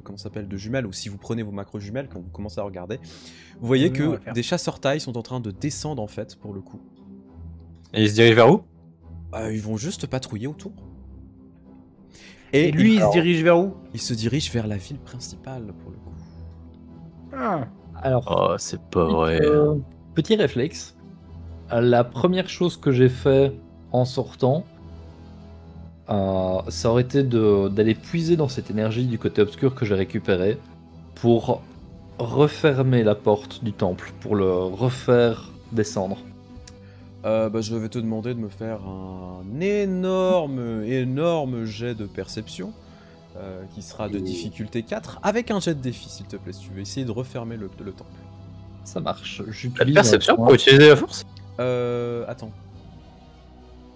comment ça s'appelle, de jumelles, ou si vous prenez vos macro jumelles quand vous commencez à regarder, vous voyez Oui, on va que faire. des chasseurs taille sont en train de descendre en fait pour le coup. Et il se dirige vers où? Ils vont juste patrouiller autour. Et lui, il se dirige vers où? il se dirige vers la ville principale pour le coup. Ah. Alors, Oh, c'est pas vrai. petit réflexe. La première chose que j'ai fait en sortant, ça aurait été d'aller puiser dans cette énergie du côté obscur que j'ai récupéré pour refermer la porte du temple, pour le refaire descendre. Je vais te demander de me faire un énorme jet de perception, qui sera de difficulté 4, avec un jet de défi, s'il te plaît, si tu veux essayer de refermer le temple. Ça marche. La J'utilise perception un point. pour utiliser la force? Attends.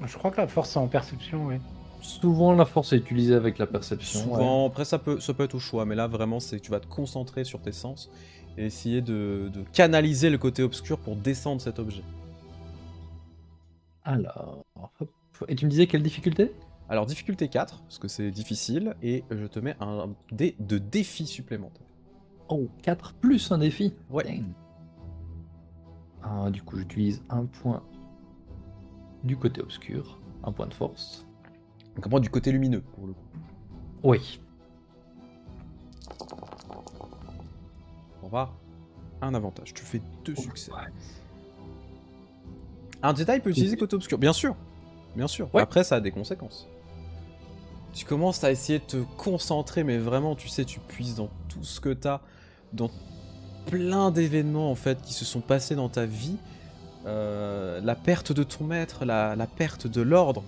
Je crois que la force est en perception, oui. Souvent, la force est utilisée avec la perception. Souvent, après ça peut être au choix, mais là vraiment c'est tu vas te concentrer sur tes sens et essayer de canaliser le côté obscur pour descendre cet objet. Alors, hop. Et tu me disais quelle difficulté? Alors difficulté 4, parce que c'est difficile, et je te mets un dé de défi supplémentaire. Oh, 4 plus un défi. Ouais. Dang. Du coup, j'utilise un point du côté obscur, un point de force. Donc moi du côté lumineux pour le coup. Oui. On va avoir un avantage, tu fais 2 succès. Un Jedi peut utiliser côté obscur, bien sûr. Bien sûr. Ouais. Après ça a des conséquences. Tu commences à essayer de te concentrer, mais vraiment, tu sais, tu puises dans tout ce que t'as, dans plein d'événements en fait qui se sont passés dans ta vie. La perte de ton maître, la perte de l'ordre,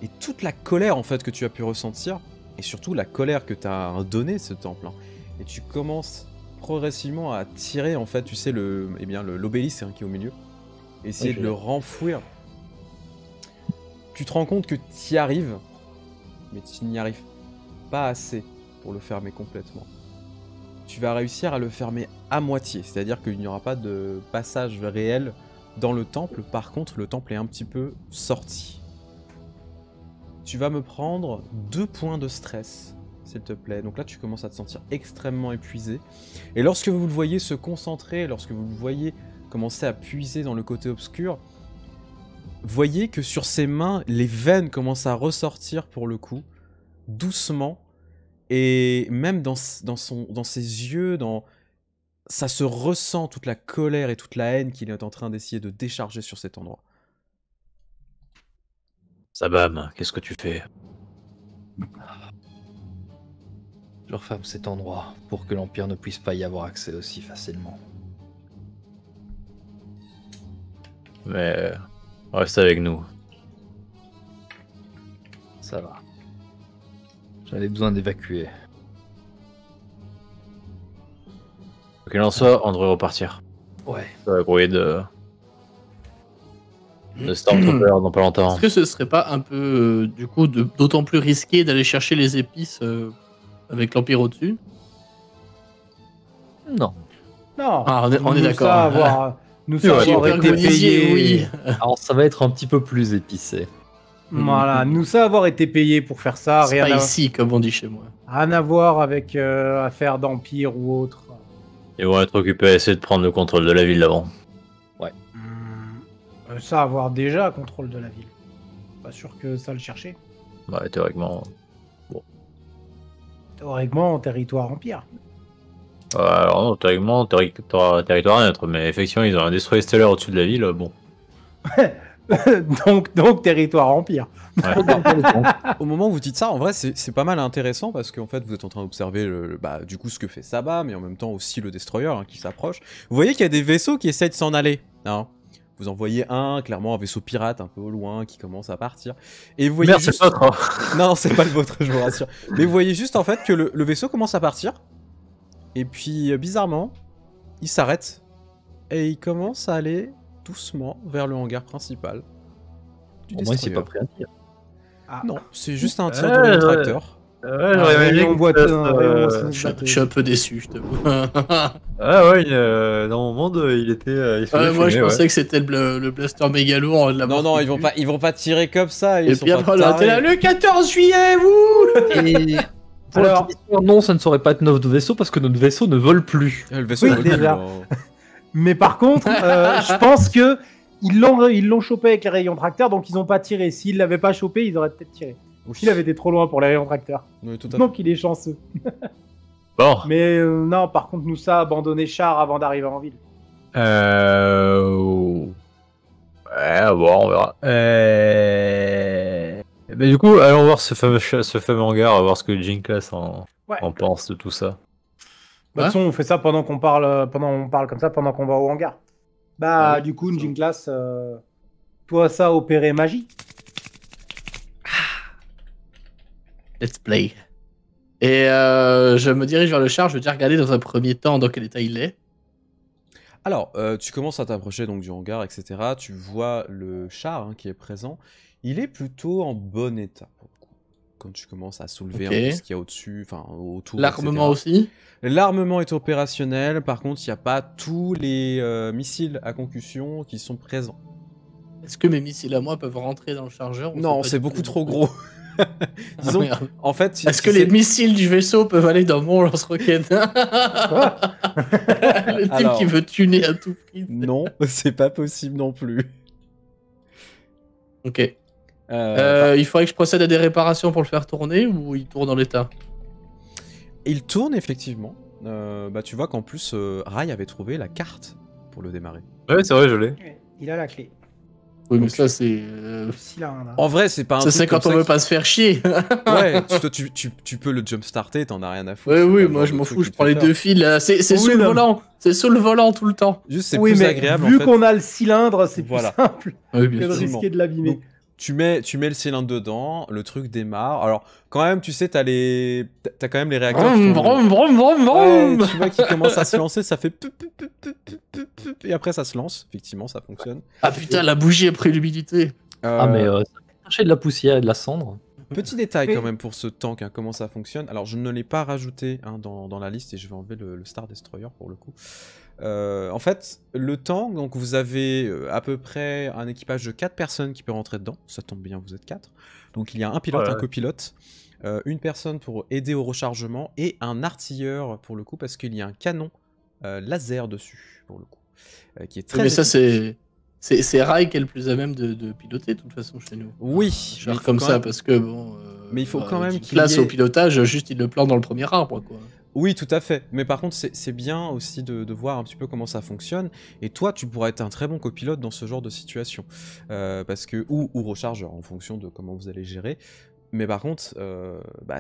et toute la colère en fait que tu as pu ressentir, et surtout la colère que t'as donné ce temple. Et tu commences progressivement à tirer en fait, tu sais, l'obélisque qui est au milieu, essayer Oui, de le renfouir. Tu te rends compte que tu y arrives, mais tu n'y arrives pas assez pour le fermer complètement. Tu vas réussir à le fermer à moitié, c'est-à-dire qu'il n'y aura pas de passage réel dans le temple. Par contre, le temple est un petit peu sorti. Tu vas me prendre 2 points de stress, s'il te plaît. Donc là, tu commences à te sentir extrêmement épuisé. Et lorsque vous le voyez se concentrer, lorsque vous le voyez commencer à puiser dans le côté obscur, voyez que sur ses mains, les veines commencent à ressortir pour le coup, doucement. Et même dans ses yeux, ça se ressent toute la colère et toute la haine qu'il est en train d'essayer de décharger sur cet endroit. Sabam, qu'est-ce que tu fais? Je referme cet endroit pour que l'Empire ne puisse pas y avoir accès aussi facilement. Mais reste avec nous. Ça va. J'avais besoin d'évacuer. Quoi qu'il en soit, on devrait repartir. Ouais. Ça va grouiller de Stormtrooper dans pas longtemps. Est-ce que ce serait pas un peu, du coup, d'autant plus risqué d'aller chercher les épices avec l'Empire au-dessus? Non. Non. Ah, on est Nous d'accord. ça avoir, nous ça Ouais, avoir été payé. oui. Alors ça va être un petit peu plus épicé. Voilà, nous ça avoir été payé pour faire ça, rien Spicy, comme on dit chez moi. à voir avec affaire d'empire ou autre. Ils vont être occupés à essayer de prendre le contrôle de la ville d'avant. Ça avoir déjà contrôle de la ville. Pas sûr que ça le cherchait. Ouais, théoriquement. Théoriquement, territoire empire. Alors non, théoriquement, territoire neutre, mais effectivement, ils ont un destroyer stellaire au-dessus de la ville, bon. donc territoire empire. Ouais. Au moment où vous dites ça, en vrai, c'est pas mal intéressant parce qu'en fait, vous êtes en train d'observer du coup ce que fait Saba, mais en même temps aussi le destroyer qui s'approche. Vous voyez qu'il y a des vaisseaux qui essaient de s'en aller. Vous en voyez un, clairement un vaisseau pirate un peu au loin qui commence à partir. Et vous voyez Merde, juste... c'est pas trop. Non, c'est pas le vôtre, je vous rassure. Mais vous voyez juste en fait que le vaisseau commence à partir. Et puis bizarrement, il s'arrête. Et il commence à aller doucement vers le hangar principal du Au moins, il s'est destroyer. pas pris un tir. Non, c'est juste un tir de tracteur. Ouais, j'aurais aimé on que voit tu fasses, Je suis un peu déçu, je t'avoue. Ah ouais, dans mon monde, il était... il se faisait Moi, je fumer, pensais que c'était le blaster méga lourd de la Non, non, ils vont pas tirer comme ça. Ils Et sont puis pas après, là, t'es là, tarés. le 14 juillet, vous Et pour Alors- la petite histoire, non, ça ne saurait pas être notre vaisseau parce que notre vaisseau ne vole plus. Le vaisseau Oui, vole déjà. plus, Mais par contre, je pense que ils l'ont chopé avec les rayons tracteurs, donc ils ont pas tiré. S'ils l'avaient pas chopé, ils auraient peut-être tiré. Oui. Il avait été trop loin pour les rayons tracteurs. Oui, tout à fait. Donc il est chanceux. Bon, Mais non, par contre, nous ça a abandonné Char avant d'arriver en ville. Ouais, bon, on verra. Mais du coup, allons voir ce fameux hangar, on va voir ce que J-Class en pense de tout ça. Bah, de toute façon, on fait ça pendant qu'on parle, comme ça, pendant qu'on va au hangar. Bah, Ah oui, du coup, ça. une gym class, toi, ça, opérer magie. Let's play. Et je me dirige vers le char, je veux dire regarder dans un premier temps dans quel état il est. Alors, tu commences à t'approcher donc du hangar, etc. Tu vois le char qui est présent. Il est plutôt en bon état. Pour le coup. Quand tu commences à soulever un peu ce qu'il y a au-dessus, enfin autour. L'armement etc. aussi. L'armement est opérationnel. Par contre, il n'y a pas tous les missiles à concussion qui sont présents. Est-ce que mes missiles à moi peuvent rentrer dans le chargeur ou Non, pas c'est du beaucoup tout trop gros. Disons, Ah, merde. en fait, Est-ce que les missiles du vaisseau peuvent aller dans mon lance-roquette? Le type Alors, qui veut tuner à tout prix. non, c'est pas possible non plus. Ok. Il faudrait que je procède à des réparations pour le faire tourner ou il tourne dans l'état? Il tourne effectivement. Bah, tu vois qu'en plus, Rai avait trouvé la carte pour le démarrer. Ouais, c'est vrai, je l'ai. Il a la clé. Oui, mais ça, c'est. Le cylindre. En vrai, c'est pas un Ça, truc c'est quand comme on ça veut pas se faire chier. Ouais, tu peux le jump-starter, t'en as rien à foutre. Ouais, c'est oui, pas le moi genre je de m'en truc fous, qui je te prends fait les peur. deux fils là. C'est Oui, sous le non. volant, c'est sous le volant tout le temps. Juste, c'est Oui, plus mais agréable vu en fait. qu'on a le cylindre, c'est Voilà. plus simple Oui, que de Effectivement. risquer de l'abîmer. Donc, tu mets le cylindre dedans, le truc démarre. Alors, quand même, tu sais, t'as quand même les réacteurs qui Vroom, font- vroom, vroom, vroom, Ouais, vroom. tu vois qu'il commence à se lancer, ça fait et après ça se lance. Effectivement, ça fonctionne. Ah putain, la bougie a pris l'humidité. Ah, mais ça fait chercher de la poussière et de la cendre. Petit détail Mais- quand même pour ce tank, comment ça fonctionne. Alors je ne l'ai pas rajouté dans la liste et je vais enlever le Star Destroyer pour le coup. En fait, le tank, donc vous avez à peu près un équipage de 4 personnes qui peut rentrer dedans. Ça tombe bien, vous êtes 4. Donc il y a un pilote, un copilote, une personne pour aider au rechargement et un artilleur pour le coup parce qu'il y a un canon laser dessus pour le coup. Qui est très Mais ça, efficace. c'est Rai qui est le plus à même de piloter de toute façon chez nous. Oui, Genre mais il faut comme quand ça même- parce que bon. Mais il faut quand même qu'il place y ait- au pilotage, juste il le plante dans le premier arbre quoi. Oui, tout à fait. Mais par contre, c'est bien aussi de voir un petit peu comment ça fonctionne. Et toi, tu pourrais être un très bon copilote dans ce genre de situation. Parce que, ou rechargeur, en fonction de comment vous allez gérer. Mais par contre,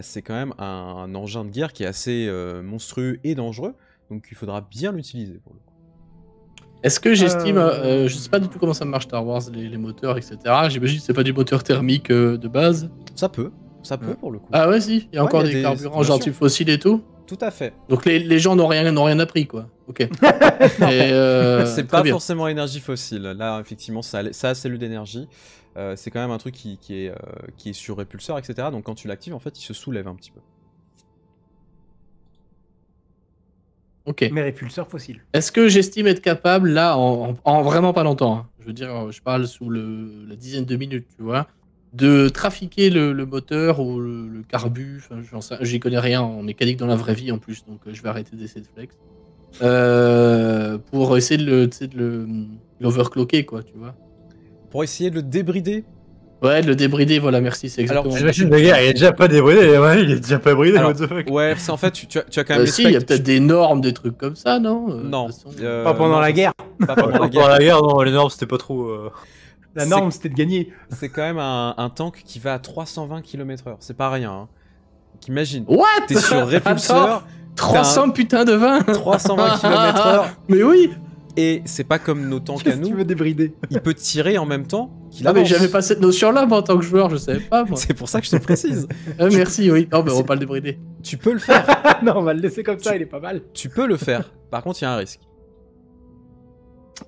c'est quand même un engin de guerre qui est assez monstrueux et dangereux. Donc il faudra bien l'utiliser pour le coup. Est-ce que j'estime, je sais pas du tout comment ça marche Star Wars, les moteurs, etc. J'imagine que c'est pas du moteur thermique de base. Ça peut pour le coup. Ah ouais, si, il y a Ouais, encore il y a des des- carburants bien genre sûr. type fossile et tout. Tout à fait. Donc les gens n'ont rien appris quoi. Ok. Et, C'est très pas bien. forcément énergie fossile. Là, effectivement, ça a cellule d'énergie. C'est quand même un truc qui est sur répulseur, etc. Donc quand tu l'actives, en fait, il se soulève un petit peu. Ok. Mais répulseur fossile. Est-ce que j'estime être capable là en vraiment pas longtemps, hein, je veux dire, je parle sous la dizaine de minutes, tu vois, de trafiquer le moteur ou le carbu, enfin j'y connais rien en mécanique dans la vraie vie en plus, donc je vais arrêter d'essayer de flex. Pour essayer de l'overclocker quoi, tu vois. Pour essayer de le débrider. Ouais, de le débrider, voilà, merci, c'est Alors, exactement La machine de guerre, il est déjà pas débridé, ouais, il est déjà pas bridé, Alors, what the fuck. ouais, c'est en fait, tu as quand même les Si, il y a specs- peut-être des normes, des trucs comme ça, non Non. De toute façon, Pas pendant non, la guerre. Pas pendant la Pendant guerre. la guerre, non, les normes c'était pas trop. La C'est- norme, c'était de gagner. C'est quand même un tank qui va à 320 km/h. C'est pas rien. Hein. Donc, imagine, What t'es sur répulseur, 300 putain de vin 320 km/h, Mais oui. et c'est pas comme nos tanks à Qu'est-ce que tu nous. veux débrider? Il peut tirer en même temps qu'il Ah mais avance. j'avais pas cette notion-là moi en tant que joueur, je savais pas moi. C'est pour ça que je te précise. Ah, merci, oui. Non mais on C'est- va pas le débrider. Tu peux le faire. Non, on va le laisser comme ça, il est pas mal. Tu peux le faire. Par contre, il y a un risque.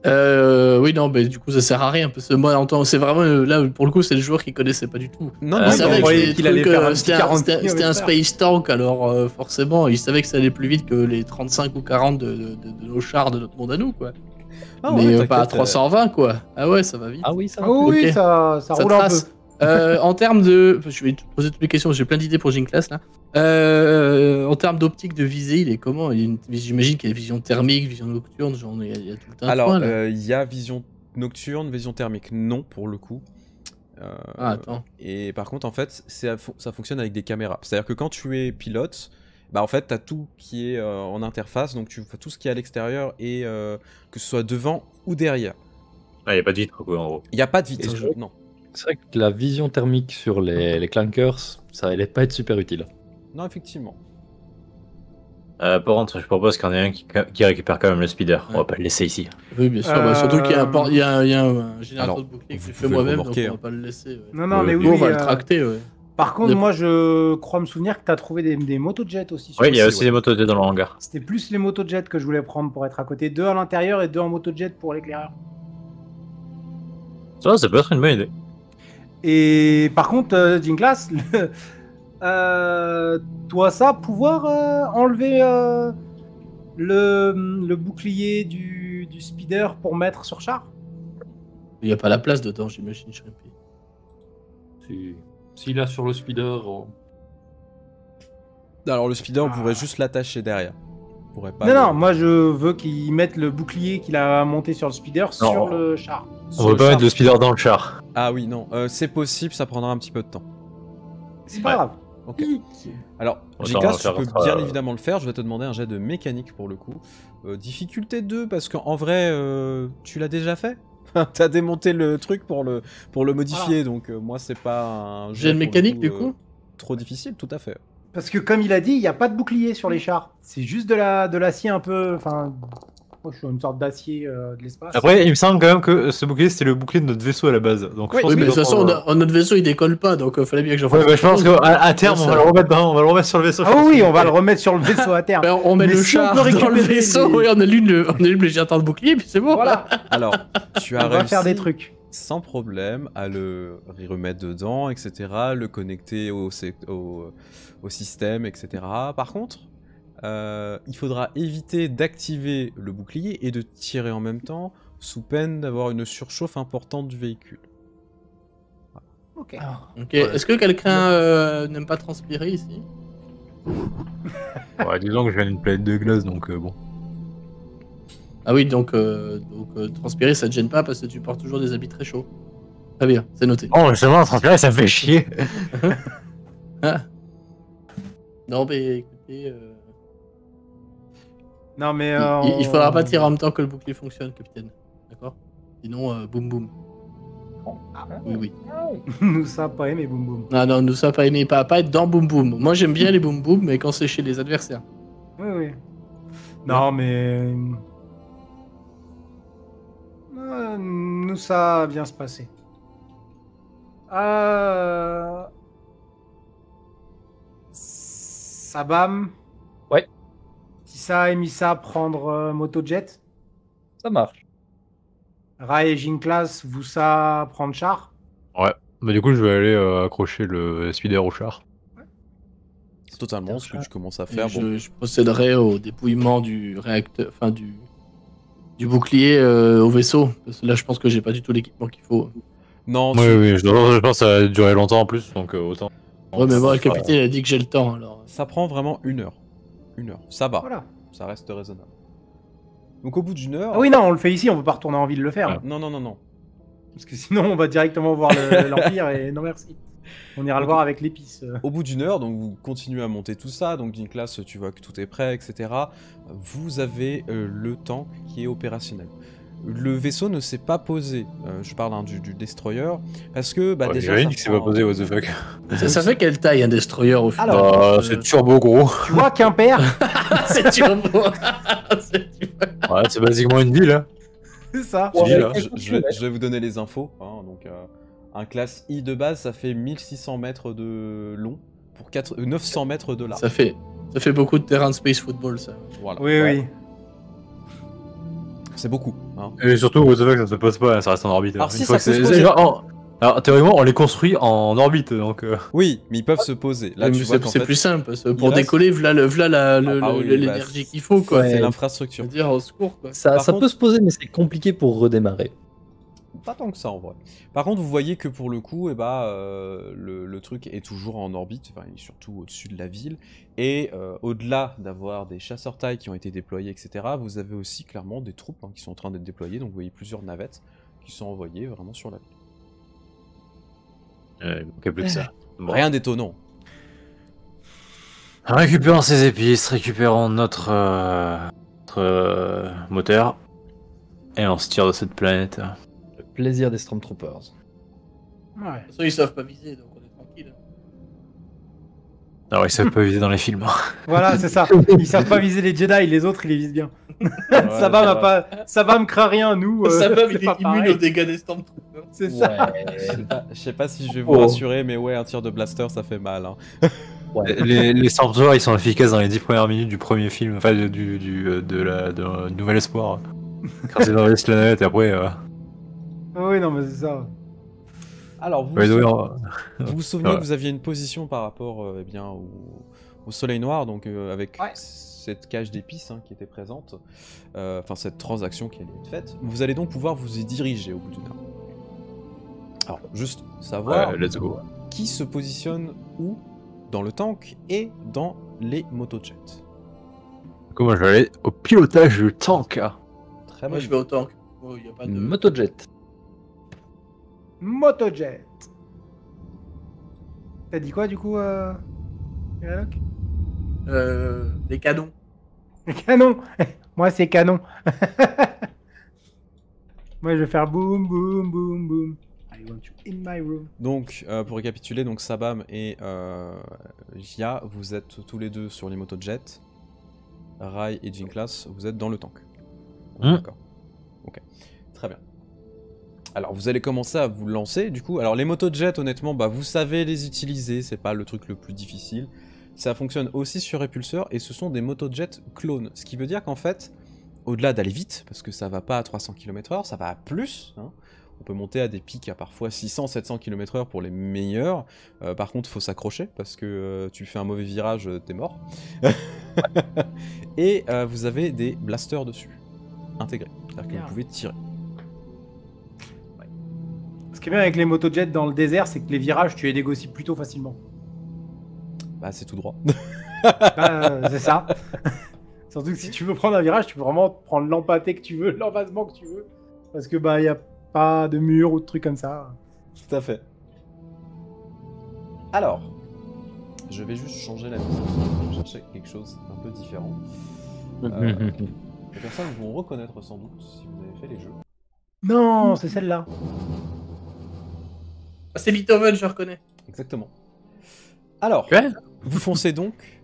Oui non mais du coup ça sert à rien parce que moi en tant c'est vraiment là pour le coup c'est le joueur qui connaissait pas du tout. Non, Il non, savait non, que croyait c'était des qu'il allait trucs, faire un petit c'était 40 c'était un km/h. space tank alors forcément il savait que ça allait plus vite que les 35 ou 40 de nos chars de notre monde à nous quoi. Ah ouais, Mais pas à t'inquiète, 320 quoi. Ah ouais ça va vite. Ah oui, ça. Ah oui, Ok. ça Ça roule un peu. trace. En termes de. Je vais te poser toutes les questions, j'ai plein d'idées pour J-Class là. En termes d'optique de visée, il est comment? J'imagine qu'il y a vision thermique, vision nocturne, genre il y a tout le temps. Alors, il y a vision nocturne, vision thermique. Non, pour le coup. Ah, attends. Et par contre, en fait, ça fonctionne avec des caméras. C'est-à-dire que quand tu es pilote, Bah en fait, t'as tout qui est en interface, donc tu vois tout ce qui est à l'extérieur et que ce soit devant ou derrière. Ah, y a pas de vitre, quoi, en gros. Il n'y a pas de vitre, Et je- non. C'est vrai que la vision thermique sur les clankers, ça allait pas être super utile. Non, effectivement. Par contre, je propose qu'il y en ait un qui récupère quand même le speeder. On Ouais. va pas le laisser ici. Oui, bien sûr. Bah, surtout qu'il y a un, Euh, il y a un générateur Alors, de bouclier que vous j'ai fait pouvez le moi-même, donc remorquer, on va hein. pas le laisser. Ouais. Non, mais oui, Nous, on oui, va le tracter, ouais. Par contre, Des- moi, je crois me souvenir que tu as trouvé des motojets aussi. Sur Oui, le il y a site. aussi des motos dans le hangar. C'était plus les motojets que je voulais prendre pour être à côté. 2 à l'intérieur et 2 en motojet pour l'éclaireur. Ça peut être une bonne idée. Et par contre, Jinklas, toi, ça, pouvoir enlever le bouclier du speeder pour mettre sur char. Il n'y a pas la place dedans, j'imagine, Shrimpy. S'il a sur le speeder, Alors le speeder, on pourrait juste l'attacher derrière. On pourrait pas Non, moi je veux qu'il mette le bouclier qu'il a monté sur le speeder Non. sur le char. On veut pas mettre le speeder dans le char. Ah oui, non, c'est possible, ça prendra un petit peu de temps. C'est pas Ouais. grave. Ok. Alors, Autant Jinklas, tu faire peux notre, bien évidemment le faire. Je vais te demander un jet de mécanique pour le coup. Difficulté 2, parce qu'en vrai, tu l'as déjà fait. T'as démonté le truc pour le modifier, donc moi c'est pas un J'ai le pour le mécanique, du coup trop difficile, tout à fait. Parce que comme il a dit, il n'y a pas de bouclier sur les chars. C'est juste de l'acier un peu. Enfin, moi je suis une sorte d'acier de l'espace. Après, il me semble quand même que ce bouclier c'était le bouclier de notre vaisseau à la base. Donc, je pense Oui, mais que de toute façon, notre vaisseau il décolle pas, donc fallait bien que j'en fasse. Ouais, bah, je pense quelque chose. qu'à terme, on va le remettre dedans, on va le remettre sur le vaisseau. Ah oui, on va le remettre sur le vaisseau à terme. Ben, on met Mais le si on char peut dans le récupérer vaisseau, les- oui, on allume le générateur de bouclier, puis c'est bon. Voilà, Alors, tu as on va réussi faire des trucs. sans problème à le remettre dedans, etc., le connecter au système, etc. Par contre, il faudra éviter d'activer le bouclier et de tirer en même temps, sous peine d'avoir une surchauffe importante du véhicule. Ok. Ok, est-ce que quelqu'un n'aime pas transpirer ici? Ouais, disons que je viens d'une planète de glace, donc bon. Ah oui, donc transpirer ça te gêne pas parce que tu portes toujours des habits très chauds. Très bien, c'est noté. Oh, justement, transpirer, ça me fait chier. Non, mais écoutez, Non mais il faudra pas tirer en même temps que le bouclier fonctionne, capitaine. D'accord? Sinon, boum boum. Oui, oui. nous ça pas aimé boum boum. Non, nous ça pas aimé, pas être dans boum boum. Moi j'aime bien les boum boum, mais quand c'est chez les adversaires. Oui oui. Non mais nous ça va bien se passer. Sabam. Ouais. Tissa et Missa prendre motojet. ça marche. Rai et Jinklas, vous ça prendre char. Ouais. Bah, du coup, je vais aller accrocher le speeder au char. C'est totalement ce que tu commences à Et faire. Bon. je procéderai au dépouillement du réacteur, enfin du bouclier au vaisseau. Parce que là, je pense que j'ai pas du tout l'équipement qu'il faut. Non, Oui, je pense que ça va durer longtemps en plus, donc autant. Ouais, mais bon, le capitaine a dit que j'ai le temps, alors. ça prend vraiment 1 heure. 1 heure, ça va, Voilà. ça reste raisonnable. Donc au bout d'1 heure... Ah oui non, on le fait ici, on peut pas retourner en ville le faire. Ouais. Non. Parce que sinon on va directement voir l'Empire et non merci. On ira le voir avec l'épice. Au bout d'1 heure, donc vous continuez à monter tout ça, donc Jinklas, tu vois que tout est prêt, etc. Vous avez le tank qui est opérationnel. Le vaisseau ne s'est pas posé, je parle du destroyer, parce que bah, déjà... J'ai ça dit que c'est prend- pas posé, what the fuck. Ça fait quelle taille un destroyer au final? Alors, C'est turbo gros. Tu vois Quimper, C'est turbo. C'est turbo. Ouais, c'est basiquement une ville, hein. c'est ça. Ouais. Je, là. je vais vous donner les infos. Hein, donc, un classe I de base, ça fait 1600 mètres de long pour 900 mètres de large. Ça fait beaucoup de terrain de space football, ça. Voilà. Oui oui. C'est beaucoup. Hein. Et surtout, what the fuck, ça se pose pas, ça reste en orbite. Alors, Une si, fois ça que peut c'est- se poser. Alors, théoriquement, on les construit en orbite, donc. Oui, mais ils peuvent se poser. Là, Mais tu vois qu'en c'est fait, plus simple, parce que pour reste- décoller, voilà Ah oui, l'énergie bah, qu'il faut, quoi. c'est Ouais. l'infrastructure. Je veux dire, au secours, quoi. Ça Par contre- peut se poser, mais c'est compliqué pour redémarrer. Pas tant que ça en vrai. Par contre, vous voyez que pour le coup, le truc est toujours en orbite, enfin, il est surtout au-dessus de la ville. Et au-delà d'avoir des chasseurs-taille qui ont été déployés, etc., vous avez aussi clairement des troupes qui sont en train d'être déployées. Donc vous voyez plusieurs navettes qui sont envoyées vraiment sur la ville. Il manquait plus que ça. Bon. Rien d'étonnant. Récupérons ces épices, récupérons notre moteur, et on se tire de cette planète. Le plaisir des Stormtroopers. Ouais. De toute façon, ils savent pas viser, donc on est tranquille. Alors ils savent pas viser dans les films. Voilà, c'est ça. Ils savent pas viser les Jedi, les autres, ils les visent bien. Ça va me craint rien, nous. Ça va, c'est il pas est immune pareil. aux dégâts des Stormtroopers. C'est ça. Je sais pas si je vais vous rassurer, mais ouais, un tir de blaster, ça fait mal. Hein. Les Stormtroopers, ils sont efficaces dans les 10 premières minutes du premier film, enfin de Nouvel Espoir. Quand c'est dans l'esclavage, et après... Oui, non, mais c'est ça. Alors, vous Ouais, vous souvenez Ouais. que vous aviez une position par rapport eh bien, au Soleil Noir, donc avec Ouais. cette cage d'épices qui était présente, enfin cette transaction qui allait être faite. Vous allez donc pouvoir vous y diriger au bout d'une heure. Alors, juste savoir let's go. qui se positionne où dans le tank et dans les motojets. Comment je vais aller au pilotage du tank. Très Moi, bien. je vais au tank. Oh, y a pas de... Motojet. Motojet. T'as dit quoi, du coup, Iraloc? Des canons. Canon. Moi, c'est canon. Moi, je vais faire boum, boum, boum, boum. I want you in my room. Donc, pour récapituler, donc Sabam et Jia, vous êtes tous les deux sur les motojets. Rai et Jinklas, vous êtes dans le tank. D'accord. Ok. Très bien. Alors, vous allez commencer à vous lancer, du coup. Alors, les motojets, honnêtement, bah, vous savez les utiliser, c'est pas le truc le plus difficile. Ça fonctionne aussi sur répulseur, et ce sont des motojets clones. Ce qui veut dire qu'en fait, au-delà d'aller vite, parce que ça va pas à 300 km/h, ça va à plus, hein. On peut monter à des pics à parfois 600-700 km/h pour les meilleurs. Par contre, faut s'accrocher, parce que tu fais un mauvais virage, t'es mort. Et vous avez des blasters dessus, intégrés. C'est-à-dire que Bien. vous pouvez tirer. Ce qui est bien avec les motojets dans le désert, c'est que les virages, tu les négocies plutôt facilement. Bah, c'est tout droit. C'est ça. Surtout que si tu veux prendre un virage, tu peux vraiment prendre l'empâté que tu veux, l'envasement que tu veux. Parce que bah, y a pas de mur ou de trucs comme ça. Tout à fait. Alors, je vais juste changer la mise. Je vais chercher quelque chose un peu différent. Les personnes vont reconnaître sans doute si vous avez fait les jeux. Non, c'est celle-là. Ah, c'est Beethoven, je reconnais. Exactement. Alors, Ouais. vous foncez donc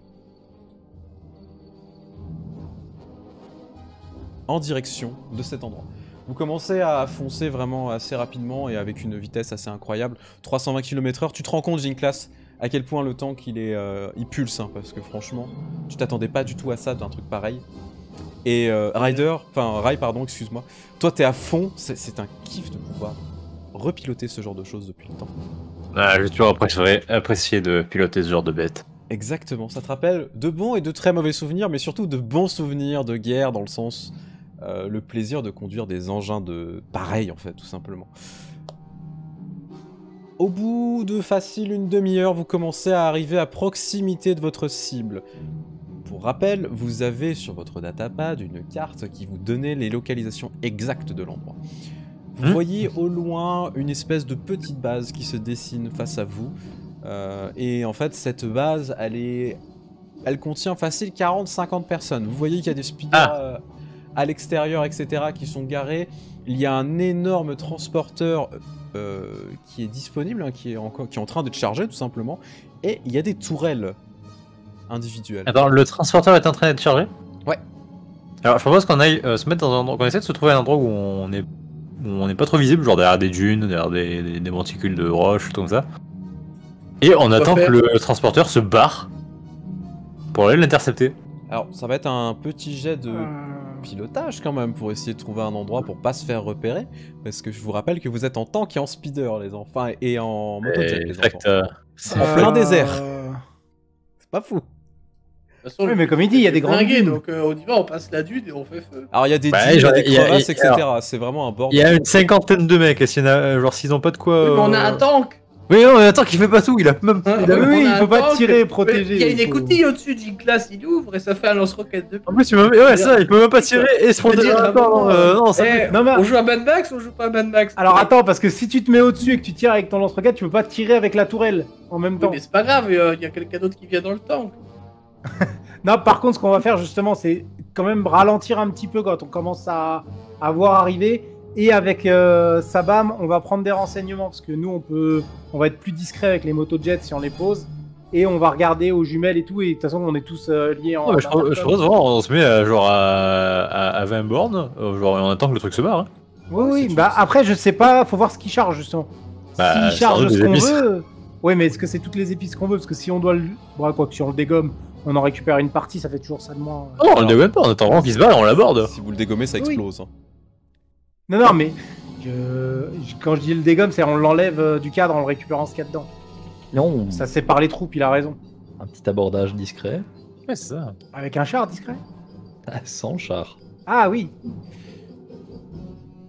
en direction de cet endroit. Vous commencez à foncer vraiment assez rapidement et avec une vitesse assez incroyable. 320 km/h. Tu te rends compte, Jinklas, à quel point le tank il pulse, hein, parce que franchement, tu t'attendais pas du tout à ça, d'un truc pareil. Et Rai, pardon, excuse-moi. Toi, t'es à fond. C'est un kiff de pouvoir repiloter ce genre de choses depuis le temps. Ah, j'ai toujours apprécié de piloter ce genre de bête. Exactement, ça te rappelle de bons et de très mauvais souvenirs, mais surtout de bons souvenirs de guerre, dans le sens le plaisir de conduire des engins de pareil, en fait, tout simplement. Au bout de facile une demi-heure, vous commencez à arriver à proximité de votre cible. Pour rappel, vous avez sur votre datapad une carte qui vous donnait les localisations exactes de l'endroit. Vous voyez au loin une espèce de petite base qui se dessine face à vous. Et en fait, cette base, elle contient facile 40-50 personnes. Vous voyez qu'il y a des speeders à l'extérieur, etc., qui sont garés. Il y a un énorme transporteur qui est disponible, qui est en train d'être chargé, tout simplement. Et il y a des tourelles individuelles. Attends, le transporteur est en train d'être chargé? Ouais. Alors, je propose qu'on aille se mettre dans un endroit, qu'on essaie de se trouver un endroit où on n'est pas trop visible, genre derrière des dunes, derrière des monticules de roches, tout comme ça. Et on attend que le transporteur se barre pour aller l'intercepter. Alors, ça va être un petit jet de pilotage quand même pour essayer de trouver un endroit pour pas se faire repérer. Parce que je vous rappelle que vous êtes en tank et en speeder, les enfants, et en motojet, les enfants. C'est En plein désert. C'est pas fou. De toute façon, Oui, mais comme il dit, il y a des grandes dunes. donc on y va, on passe la dune et on fait feu. Alors, il y a des Ouais, dunes, il y a genre, des il y a- crevasses, il y etc. a- C'est vraiment un Il bordel. y a une cinquantaine de mecs, et s'il y en a, genre s'ils ont pas de quoi. Oui, mais on a un tank. Oui, non, mais attends, qu'il fait pas tout, il a même. Hein, Oui, oui, on a il un peut pas tank, tirer et mais protéger, Il y a il une faut- écoutille au-dessus d'une classe, il ouvre et ça fait un lance-roquette de En plus, ouais, ça, il peut même pas tirer et se protéger. Attends, non, ça. Eh, Non, mais- on joue à Mad Max ou on joue pas à Mad Max? Alors attends, parce que si tu te mets au-dessus et que tu tires avec ton lance-roquette, tu peux pas tirer avec la tourelle en même Oui, temps. mais c'est pas grave, il y a quelqu'un d'autre qui vient dans le tank. Non, par contre, ce qu'on va faire justement, c'est quand même ralentir un petit peu quand on commence à voir arriver. Et avec Sabam, on va prendre des renseignements parce que nous, on va être plus discret avec les motojets si on les pose. Et on va regarder aux jumelles et tout. Et de toute façon, on est tous liés en. Je pense vraiment, on se met à 20 bornes, genre, et on attend que le truc se barre. Hein. Oui, bah après, je sais pas, faut voir ce qu'il charge justement. Bah, S'il charge ce des qu'on épices. veut. Oui, mais est-ce que c'est toutes les épices qu'on veut? Parce que si on doit le. Bon, quoi que si on le dégomme, on en récupère une partie, ça fait toujours ça de moins. Non, on le dégomme pas, on attend vraiment qu'il se barre et on l'aborde. Si vous le dégommez, ça Oui. explose. Hein. Non, mais quand je dis le dégomme, c'est on l'enlève du cadre en le récupérant ce qu'il y a dedans. Non, Ça sépare les troupes, il a raison. un petit abordage discret. Ouais, c'est ça. Avec un char discret? Sans char. Ah oui.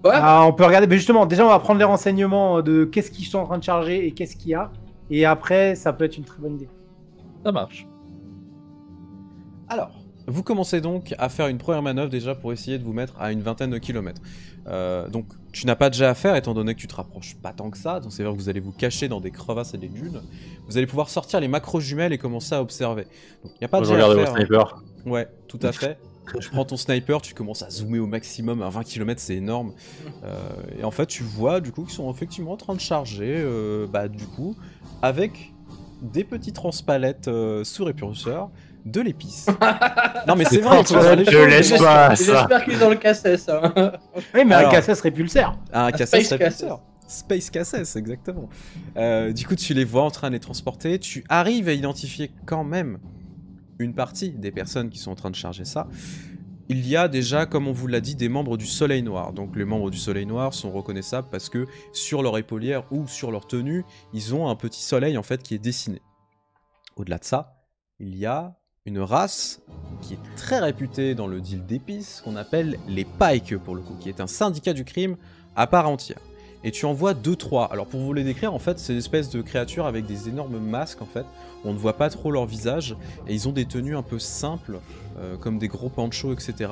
Ouais. Ah, on peut regarder, mais justement, déjà on va prendre les renseignements de qu'est-ce qu'ils sont en train de charger et qu'est-ce qu'il y a. Et après, ça peut être une très bonne idée. Ça marche. Alors, vous commencez donc à faire une première manœuvre déjà pour essayer de vous mettre à une vingtaine de kilomètres. Donc, tu n'as pas de jet à faire étant donné que tu te rapproches pas tant que ça. Donc, c'est-à-dire que vous allez vous cacher dans des crevasses et des dunes. Vous allez pouvoir sortir les macros jumelles et commencer à observer. Donc, il n'y a pas de Je jet à regarde faire. votre sniper. Ouais, tout à fait. Tu prends ton sniper, tu commences à zoomer au maximum, à 20 km c'est énorme. Et en fait tu vois du coup qu'ils sont effectivement en train de charger, du coup, avec des petits transpalettes sous répulseur, de l'épice. Non mais c'est vrai, il faut dire les Je choses. laisse pas ça. J'espère qu'ils ont le cassé, ça. Oui, mais Alors- un cassette répulseur. Un Space cassette Casses. répulseur. Space Casses, exactement. Du coup, tu les vois en train de les transporter. Tu arrives à identifier quand même une partie des personnes qui sont en train de charger ça. Il y a déjà, comme on vous l'a dit, des membres du Soleil Noir. Donc les membres du Soleil Noir sont reconnaissables parce que sur leur épaulière ou sur leur tenue, ils ont un petit soleil en fait qui est dessiné. Au-delà de ça, il y a une race qui est très réputée dans le deal d'épices, qu'on appelle les Pikes pour le coup, qui est un syndicat du crime à part entière. Et tu en vois 2-3. Alors pour vous les décrire, en fait, c'est une espèce de créatures avec des énormes masques, en fait. On ne voit pas trop leur visage, et ils ont des tenues un peu simples, comme des gros panchos, etc.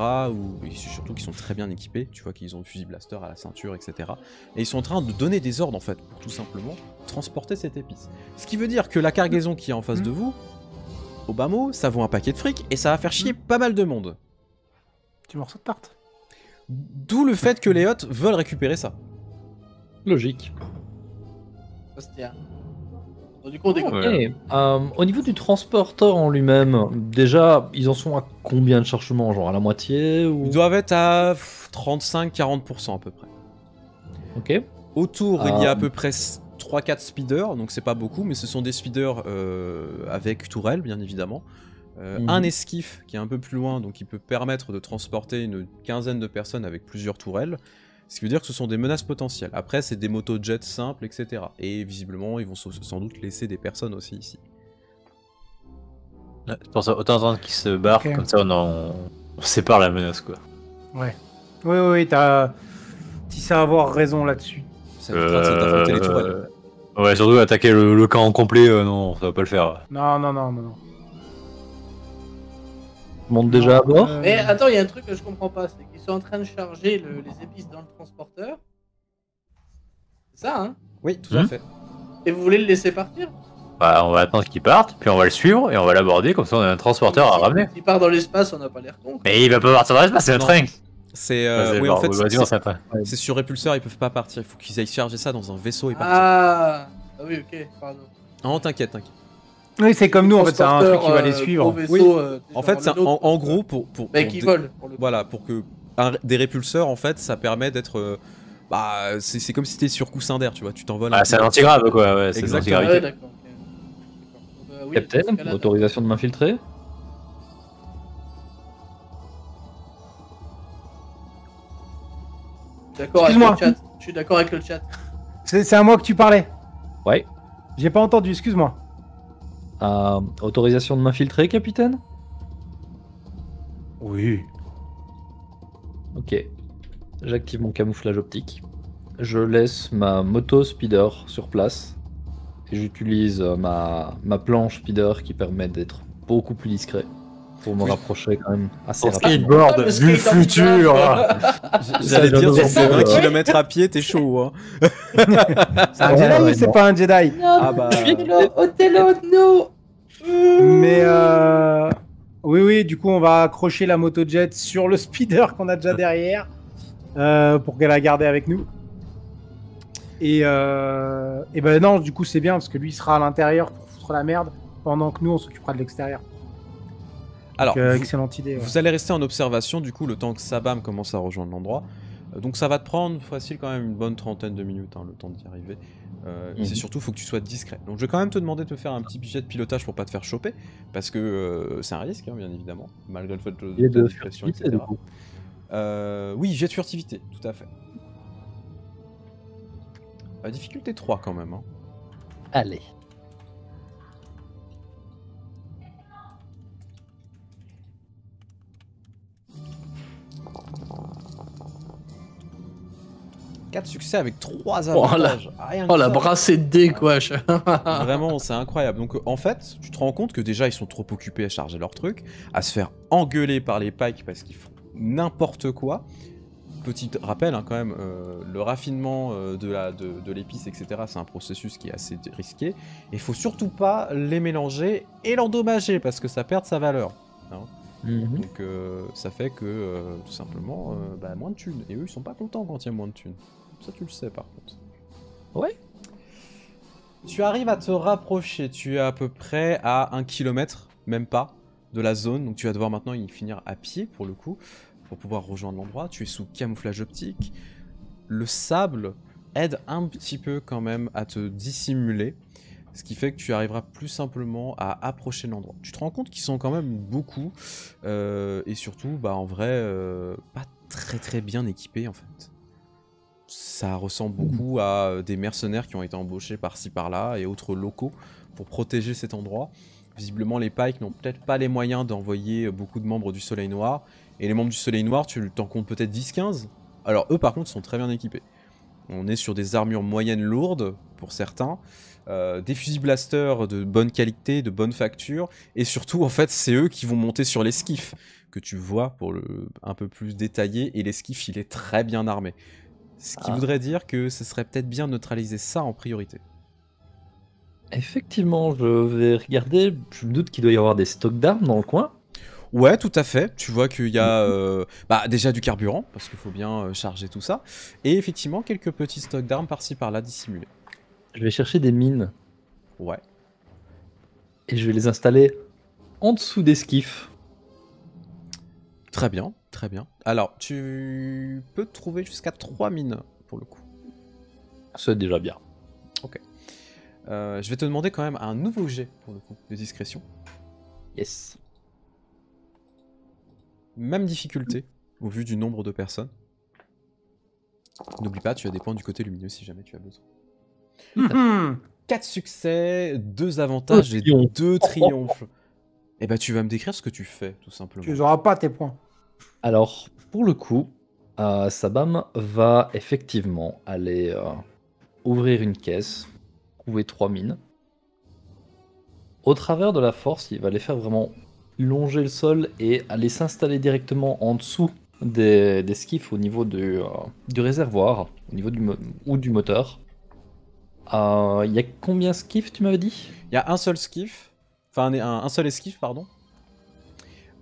Et surtout qu'ils sont très bien équipés, tu vois qu'ils ont le fusil blaster à la ceinture, etc. Et ils sont en train de donner des ordres, en fait, pour tout simplement transporter cette épice. Ce qui veut dire que la cargaison qui est en face de vous, au bas mot, ça vaut un paquet de fric, et ça va faire chier pas mal de monde. Tu morceau de tarte. D'où le fait que les Hots veulent récupérer ça. Logique. Hostia. Du coup, on découvre. Et, au niveau du transporteur en lui-même, déjà, ils en sont à combien de chargements? Genre à la moitié ou... Ils doivent être à 35-40% à peu près. Ok. Autour, il y a à peu près 3-4 speeders, donc c'est pas beaucoup, mais ce sont des speeders avec tourelle, bien évidemment. Un esquif qui est un peu plus loin, donc qui peut permettre de transporter une quinzaine de personnes avec plusieurs tourelles. Ce qui veut dire que ce sont des menaces potentielles. Après, c'est des motojets simples, etc. Et visiblement, ils vont sans doute laisser des personnes aussi ici. Ouais, c'est pour ça, autant attendre qu'ils se barrent, Ok. comme ça on sépare la menace, quoi. Ouais. Oui, t'as. Tu sais avoir raison là-dessus. Ça évitera de s'affronter les tourelles. Ouais, surtout attaquer le camp en complet, non, ça va pas le faire. Non. Je monte déjà à bord. Mais attends, il y a un truc que je comprends pas, c'est qu'ils sont en train de charger les épices dans le transporteur. C'est ça, hein? Oui, tout à fait. Et vous voulez le laisser partir? Bah, on va attendre qu'ils partent, puis on va le suivre et on va l'aborder, comme ça on a un transporteur à ramener. S'il part dans l'espace, on n'a pas l'air con. Mais il va pas partir dans l'espace, c'est un Non. train. C'est Vas-y, oui, bon, en fait, vas-y, on s'attend. c'est sur répulseur, ils peuvent pas partir. Il faut qu'ils aillent charger ça dans un vaisseau et partir. Ah oui, ok, pardon. Non, t'inquiète. Oui, c'est comme nous, en fait, c'est un truc qui va les Transporteur, suivre. gros vaisseau, Oui. En fait, genre c'est le nôtre, en gros pour Mais qui dé- vole, pour le coup. Voilà, pour que des répulseurs, en fait, ça permet d'être. C'est comme si t'étais sur coussin d'air, tu vois. Tu t'envoles. Ah, c'est un antigrave, quoi, ouais, c'est une Exactement. Ah antigravité. ouais, d'accord. Ok. D'accord. Oui, Captain, dans ce cas-là, autorisation de m'infiltrer. d'accord avec Excuse-moi. le chat. Je suis d'accord avec le chat. C'est à moi que tu parlais. Ouais. J'ai pas entendu, excuse-moi. Autorisation de m'infiltrer, capitaine? Oui. Ok. J'active mon camouflage optique. Je laisse ma moto speeder sur place. Et j'utilise ma planche speeder qui permet d'être beaucoup plus discret. Pour me Oui. rapprocher quand même assez Pour rapidement. skateboard Ah, le du skate en futur. J'allais dire, C'est sur ça, ces 20 ouais. km à pied, t'es chaud, hein. C'est un Ouais, Jedi ouais, ou c'est non. pas un Jedi? Ah bah. Othello, no. Mais bouger. Du coup, on va accrocher la motojet sur le speeder qu'on a déjà derrière pour qu'elle la garde avec nous. Et ben non, du coup, c'est bien parce que lui il sera à l'intérieur pour foutre la merde pendant que nous on s'occupera de l'extérieur. Alors, Excellente idée. Ouais. vous allez rester en observation du coup le temps que Sabam commence à rejoindre l'endroit. Donc ça va te prendre facile quand même une bonne 30aine de minutes, hein, le temps d'y arriver. Et c'est surtout, faut que tu sois discret. Donc je vais quand même te demander de te faire un petit jet de pilotage pour pas te faire choper, parce que c'est un risque, hein, bien évidemment, malgré le fait de discrétion, etc. Oui, jet de furtivité, tout à fait. Difficulté 3 quand même. Hein. Allez. Quatre succès avec 3 avantages. La brassée de dés, quoi. Vraiment, c'est incroyable. Donc, en fait, tu te rends compte que déjà, ils sont trop occupés à charger leur truc, à se faire engueuler par les pikes parce qu'ils font n'importe quoi. Petit rappel, hein, quand même, le raffinement de l'épice, etc., c'est un processus qui est assez risqué. Et il faut surtout pas les mélanger et l'endommager parce que ça perd sa valeur. Hein. Donc, ça fait que, tout simplement, moins de thunes. Et eux, ils sont pas contents quand il y a moins de thunes. Ça, tu le sais, par contre. Ouais. Tu arrives à te rapprocher. Tu es à peu près à 1 km, même pas, de la zone. Donc, tu vas devoir maintenant y finir à pied, pour le coup, pour pouvoir rejoindre l'endroit. Tu es sous camouflage optique. Le sable aide un petit peu, quand même, à te dissimuler. Ce qui fait que tu arriveras plus simplement à approcher l'endroit. Tu te rends compte qu'ils sont quand même beaucoup. Et surtout, en vrai, pas très bien équipés, en fait. Ça ressemble beaucoup à des mercenaires qui ont été embauchés par-ci par-là et autres locaux pour protéger cet endroit. Visiblement, les Pikes n'ont peut-être pas les moyens d'envoyer beaucoup de membres du Soleil Noir. Et les membres du Soleil Noir, tu t'en comptes peut-être 10-15. Alors eux, par contre, sont très bien équipés. On est sur des armures moyennes lourdes, pour certains. Des fusils blasters de bonne qualité, de bonne facture. Et surtout, en fait, c'est eux qui vont monter sur l'esquif, que tu vois pour un peu plus détaillé. Et l'esquif, il est très bien armé. Ce qui voudrait dire que ce serait peut-être bien de neutraliser ça en priorité. Effectivement, je vais regarder. Je me doute qu'il doit y avoir des stocks d'armes dans le coin. Ouais, tout à fait. Tu vois qu'il y a déjà du carburant, parce qu'il faut bien charger tout ça. Et effectivement, quelques petits stocks d'armes par-ci par-là dissimulés. Je vais chercher des mines. Ouais. Et je vais les installer en dessous des skiffs. Très bien, très bien. Alors, tu peux trouver jusqu'à 3 mines, pour le coup. C'est déjà bien. Ok. Je vais te demander quand même un nouveau jet, pour le coup, de discrétion. Yes. Même difficulté, au vu du nombre de personnes. N'oublie pas, tu as des points du côté lumineux si jamais tu as besoin. 4 succès, 2 avantages et 2 triomphes. Et tu vas me décrire ce que tu fais, tout simplement. Tu n'auras pas tes points. Alors, pour le coup, Sabam va effectivement aller ouvrir une caisse, trouver 3 mines. Au travers de la force, il va les faire vraiment longer le sol et aller s'installer directement en dessous des skiffs au niveau du réservoir, au niveau du moteur. Il y a combien de skiffs, tu m'avais dit? Il y a un seul skiff, enfin un seul esquif, pardon.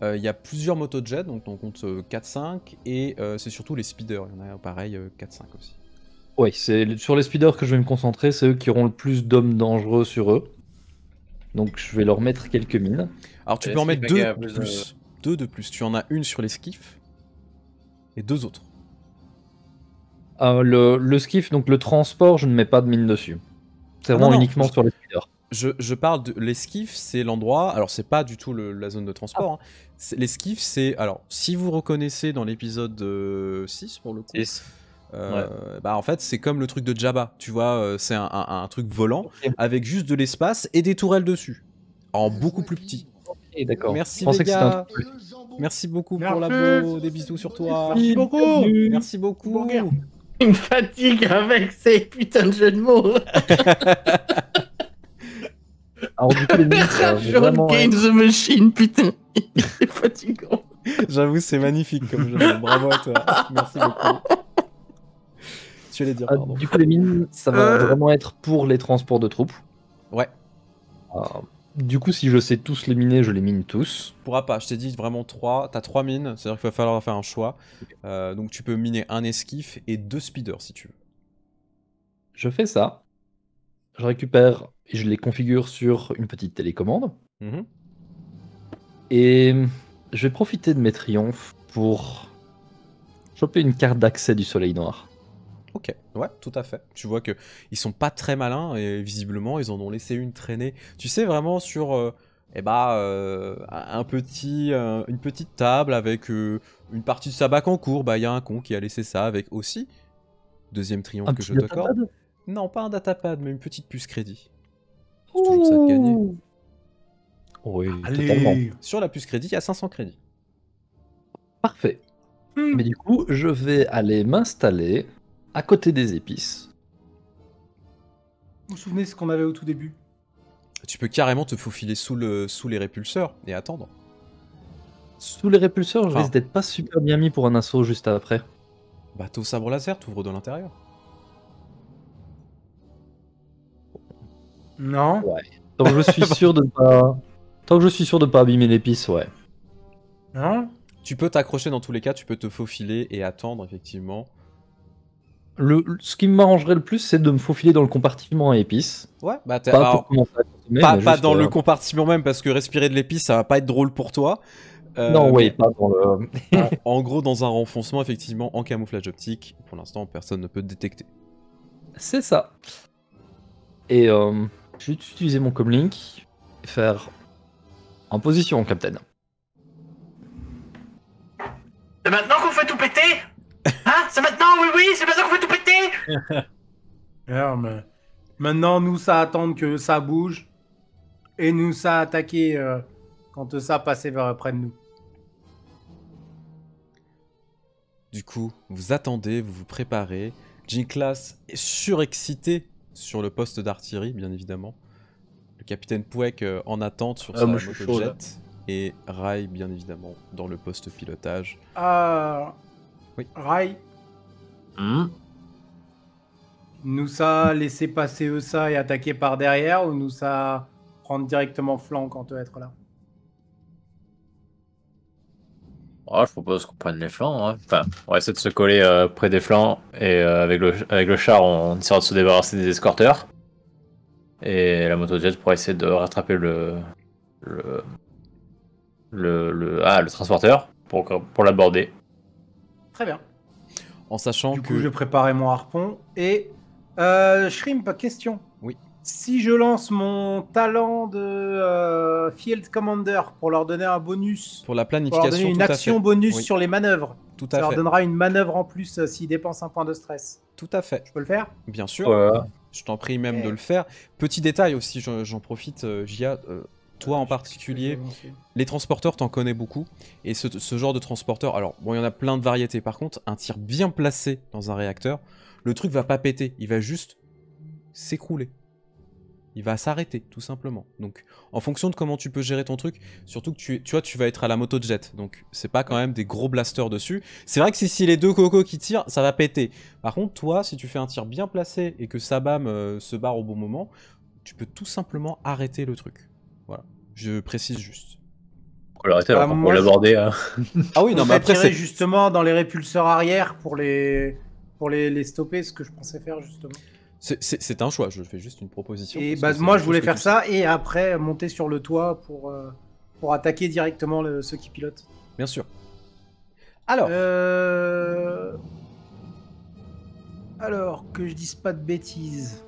Il y a plusieurs motojets, donc on compte 4-5, et c'est surtout les speeders, il y en a pareil 4-5 aussi. Oui, c'est sur les speeders que je vais me concentrer, c'est eux qui auront le plus d'hommes dangereux sur eux. Donc je vais leur mettre quelques mines. Alors tu peux en mettre 2 de plus. 2 de plus, tu en as une sur les skiffs, et 2 autres. Le skiff, donc le transport, je ne mets pas de mine dessus. C'est vraiment uniquement sur les speeders. Je parle de l'esquif, c'est l'endroit. Alors, c'est pas du tout la zone de transport. Hein. L'esquif, c'est. Alors, si vous reconnaissez dans l'épisode 6, pour le coup. 6. En fait, c'est comme le truc de Jabba. Tu vois, c'est un truc volant avec juste de l'espace et des tourelles dessus. En beaucoup plus petit. Ok, d'accord. Merci, les gars. Merci beaucoup pour l'abo. Des bisous sur toi. Merci beaucoup. Merci beaucoup. Il me fatigue avec ces putains de jeux de mots. Alors du coup, les mines, vraiment... Game the Machine, putain. C'est fatigant. J'avoue, c'est magnifique comme jeu. Bravo à toi. Merci beaucoup. Tu allais dire, pardon. Du coup, les mines, ça va vraiment être pour les transports de troupes. Ouais. Du coup, si je sais tous les miner, je les mine tous. Tu pourras pas, je t'ai dit vraiment 3, t'as 3 mines, c'est-à-dire qu'il va falloir faire un choix. Donc tu peux miner un esquif et 2 speeders si tu veux. Je fais ça. Je récupère et je les configure sur une petite télécommande. Mhm. Et je vais profiter de mes triomphes pour choper une carte d'accès du soleil noir. Ok, ouais, tout à fait. Tu vois que ils sont pas très malins et visiblement ils en ont laissé une traîner. Tu sais vraiment sur une petite table avec une partie de sa bac en cours, bah il y a un con qui a laissé ça avec aussi deuxième triomphe Un que petit je t'accorde. datapad. Non, pas un datapad, mais une petite puce crédit. C'est toujours ça de gagner. Oui, totalement. Allez. Sur la puce crédit, il y a 500 crédits. Parfait. Mais du coup, je vais aller m'installer à côté des épices. Vous vous souvenez ce qu'on avait au tout début? Tu peux carrément te faufiler sous les répulseurs et attendre. Sous les répulseurs, je Enfin. risque d'être pas super bien mis pour un assaut juste après. Bah t'es au sabre laser, t'ouvres de l'intérieur. Non. Tant que je suis sûr de pas... Tant que je suis sûr de pas abîmer l'épice, ouais. Non. Tu peux t'accrocher dans tous les cas, tu peux te faufiler et attendre effectivement. Ce qui m'arrangerait le plus, c'est de me faufiler dans le compartiment à épices. Ouais, bah t'es Pas alors, pour commencer à consommer, pas mais juste, dans le compartiment même parce que respirer de l'épice ça va pas être drôle pour toi. Non, ouais, Mais pas dans le... en gros dans un renfoncement effectivement en camouflage optique, pour l'instant personne ne peut te détecter. C'est ça. Et je vais utiliser mon comlink et faire en position, Captain. C'est maintenant qu'on fait tout péter? Hein? C'est maintenant, oui, c'est maintenant qu'on fait tout péter? Alors, mais maintenant, nous, ça attendre que ça bouge. Et nous, ça attaquer quand ça passait près de nous. Du coup, vous attendez, vous vous préparez. J-Class est surexcité sur le poste d'artillerie, bien évidemment. Le capitaine Pouek en attente sur sa moi, je suis chaud, là. motojet. Et Rai, bien évidemment, dans le poste pilotage. Oui. Rai, nous, ça laisser passer eux ça et attaquer par derrière ou nous, ça prendre directement flanc quand être là? Oh, je propose qu'on prenne les flancs. Hein. Enfin, on va essayer de se coller près des flancs et avec le char, on essaiera de se débarrasser des escorteurs. Et la motojet pourra essayer de rattraper le transporteur pour l'aborder. Très bien. En sachant Du que... coup, je préparais mon harpon. Et Shrimp, question. Oui. Si je lance mon talent de Field Commander pour leur donner un bonus, Pour la pour leur planification, donner une tout à action fait. bonus Oui. sur les manœuvres, Tout ça à leur fait. donnera une manœuvre en plus s'ils dépensent un point de stress. Tout à fait. Je peux le faire? Bien sûr. Je t'en prie même Ok. de le faire. Petit détail aussi, j'en profite, Gia, toi en particulier, les transporteurs, t'en connais beaucoup. Et ce genre de transporteur, alors bon, il y en a plein de variétés. Par contre, un tir bien placé dans un réacteur, le truc va pas péter, il va juste s'écrouler. Il va s'arrêter, tout simplement. Donc, en fonction de comment tu peux gérer ton truc, surtout que tu vois, tu vas être à la motojet. Donc, c'est pas quand même des gros blasters dessus. C'est vrai que si les deux cocos qui tirent, ça va péter. Par contre, toi, si tu fais un tir bien placé et que Sabam se barre au bon moment, tu peux tout simplement arrêter le truc. Voilà. Je précise juste. On va l'arrêter alors qu'on moi, peut l'aborder. Ah oui, non, mais après, tirer c'est... justement dans les répulseurs arrière pour les stopper, ce que je pensais faire justement. C'est un choix, je fais juste une proposition. Et parce bah, que c'est moi, des je voulais choses que faire tu ça et après monter sur le toit pour attaquer directement ceux qui pilotent. sais. Bien sûr. Alors, Alors, que je dise pas de bêtises.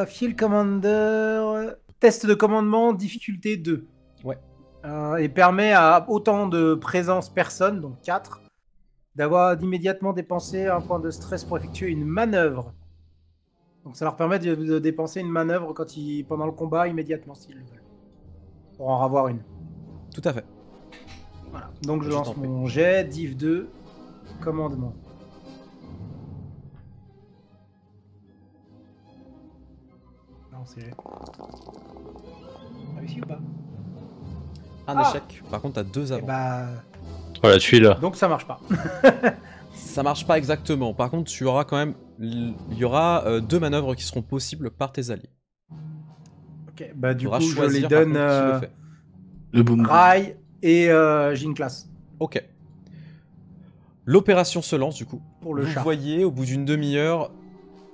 Field Commander, test de commandement, difficulté 2. Ouais. Et permet à autant de présence personne, donc 4, d'avoir d'immédiatement dépensé un point de stress pour effectuer une manœuvre. Donc ça leur permet de dépenser une manœuvre pendant le combat immédiatement s'ils le veulent. Pour en avoir une. tout à fait. Voilà. Donc je Je lance t'en prie. mon jet, div 2, commandement. Non, c'est jet. Réussi ou pas? Un Ah. échec. Par contre, t'as 2 Eh avant. bah... Oh la tuile. Donc ça marche pas. Ça marche pas exactement. Par contre, tu auras quand même... Il y aura 2 manœuvres qui seront possibles par tes alliés. Ok, bah du Faudra coup, je choisir, les par donne contre, qui le fait. Le boom. Rai et Ginclass Ok. L'opération se lance du coup. pour le Vous char. voyez, au bout d'une demi-heure,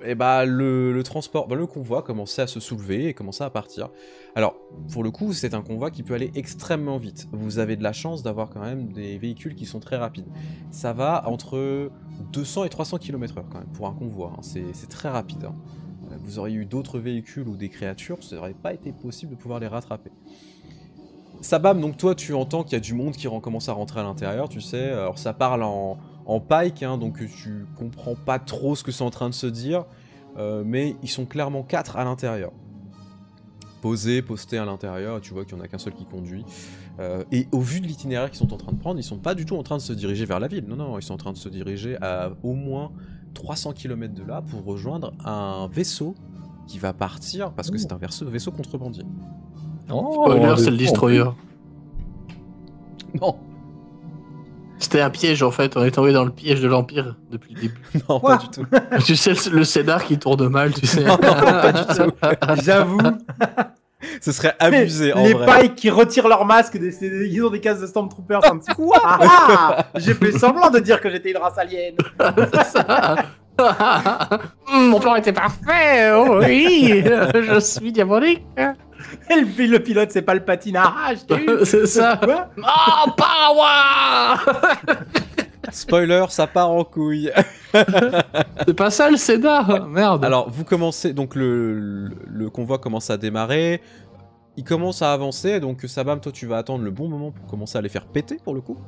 eh bah, le transport, le convoi commençait à se soulever et commençait à partir. Alors, pour le coup, c'est un convoi qui peut aller extrêmement vite. Vous avez de la chance d'avoir quand même des véhicules qui sont très rapides. Ça va entre 200 et 300 km/h quand même pour un convoi. Hein. C'est très rapide. Hein. Vous auriez eu d'autres véhicules ou des créatures, ça n'aurait pas été possible de pouvoir les rattraper. Sabam, donc toi tu entends qu'il y a du monde qui commence à rentrer à l'intérieur, tu sais, alors ça parle en pike, hein, donc tu comprends pas trop ce que c'est en train de se dire, mais ils sont clairement 4 à l'intérieur. Postés à l'intérieur, et tu vois qu'il n'y en a qu'un seul qui conduit. Et au vu de l'itinéraire qu'ils sont en train de prendre, ils sont pas du tout en train de se diriger vers la ville, non, ils sont en train de se diriger à au moins 300 km de là pour rejoindre un vaisseau qui va partir, parce que c'est un vaisseau contrebandier. Spoiler, c'est le destroyer. Non, C'était un piège en fait, on est tombé dans le piège de l'Empire depuis le début. non, Quoi pas du tout. Tu sais, le scénar qui tourne mal, tu sais. Pas du tout. J'avoue, Ce serait abusé en les vrai. Pikes qui retirent leur masque, ils ont des cases de Stormtroopers. Ça me dit, quoi J'ai fait semblant de dire que j'étais une race alien. C'est ça. Mon plan était parfait, oh oui, je suis diabolique. Et le pilote, c'est pas le patinage. C'est ça. Quoi Oh, power. Spoiler, ça part en couille. C'est pas ça le scénar, merde. Alors, vous commencez, donc le convoi commence à démarrer, il commence à avancer, donc Sabam, toi tu vas attendre le bon moment pour commencer à les faire péter pour le coup.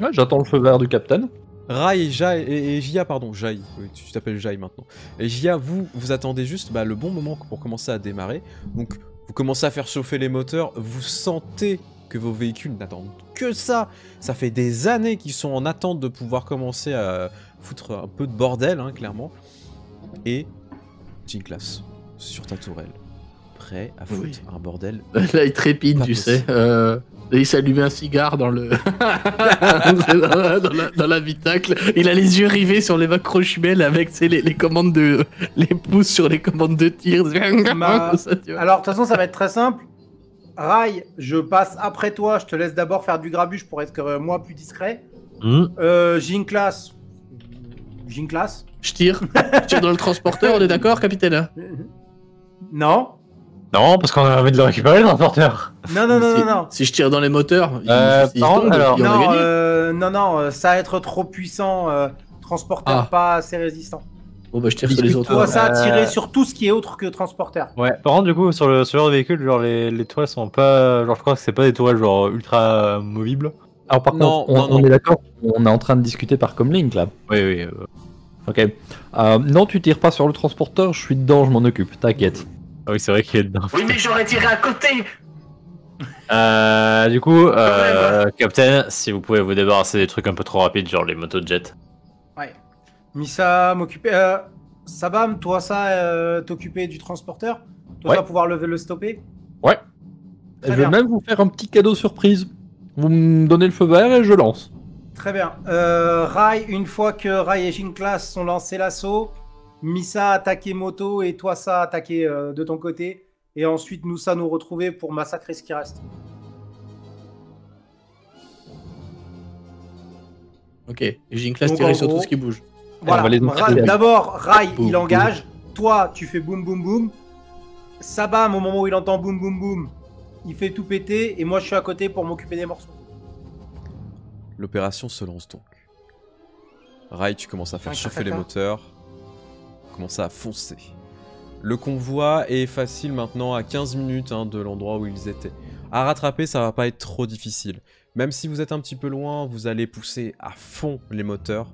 Ouais, j'attends le feu vert du capitaine. Rai et Jia, pardon, Jai, oui, tu t'appelles Jai maintenant. Et Jia, vous attendez juste le bon moment pour commencer à démarrer, donc vous commencez à faire chauffer les moteurs, vous sentez que vos véhicules n'attendent que ça. Ça fait des années qu'ils sont en attente de pouvoir commencer à foutre un peu de bordel, hein, clairement. Et Ginclass, sur ta tourelle, prêt à foutre Oui. un bordel. Là, il trépide, Pas tu possible. sais. Il s'allumait un cigare dans le dans l'habitacle. Il a les yeux rivés sur les macro-jumelles avec tu sais, les commandes de les pouces sur les commandes de tir. Ça, tu vois. Alors, de toute façon, ça va être très simple. Rai, je passe après toi. Je te laisse d'abord faire du grabuge pour être moi plus discret. Ginclass. Je tire dans le transporteur, on est d'accord, capitaine? Non. Non, parce qu'on a envie de le récupérer, le transporteur. Non. Si je tire dans les moteurs, il par contre, tombe, alors- et puis on a gagné. Non, ça va être trop puissant. Transporteur Ah. pas assez résistant. Bon bah je tire sur les autres. Toi, ça a tiré sur tout ce qui est autre que transporteur. Ouais, par contre, du coup, sur le genre de véhicule, genre les tourelles sont pas. Genre, je crois que c'est pas des tourelles genre ultra movibles. Alors par Non, contre, non, on non. est d'accord, on est en train de discuter par comlink là. Oui. Ok. Non, tu tires pas sur le transporteur, je suis dedans, je m'en occupe, t'inquiète. Ah oui, c'est vrai qu'il est dedans. Oui mais j'aurais tiré à côté. Du coup, Captain, si vous pouvez vous débarrasser des trucs un peu trop rapides, genre les motos-jet. Ouais. Misa m'occuper. Sabam, toi, ça, t'occuper du transporteur. Toi, Ouais. ça, pouvoir le stopper. Ouais. Très Je vais bien. même vous faire un petit cadeau surprise. Vous me donnez le feu vert et je lance. Très bien. Rai, une fois que Rai et Ginclass ont lancé l'assaut, Misa attaquer moto et toi, ça attaquer de ton côté. Et ensuite, nous, ça nous retrouver pour massacrer ce qui reste. Ok, et j'ai une classe Donc, tirée en sur gros- tout ce qui bouge. Voilà. on va les entraîner. D'abord, Rai, Boum, il engage. Toi, tu fais boum boum boum. Sabam, au moment où il entend boum boum boum, il fait tout péter. Et moi, je suis à côté pour m'occuper des morceaux. L'opération se lance donc. Rai, tu commences à faire Caca, chauffer les caca. moteurs, commencer à foncer. Le convoi est facile maintenant à 15 minutes de l'endroit où ils étaient. À rattraper, ça va pas être trop difficile. Même si vous êtes un petit peu loin, vous allez pousser à fond les moteurs.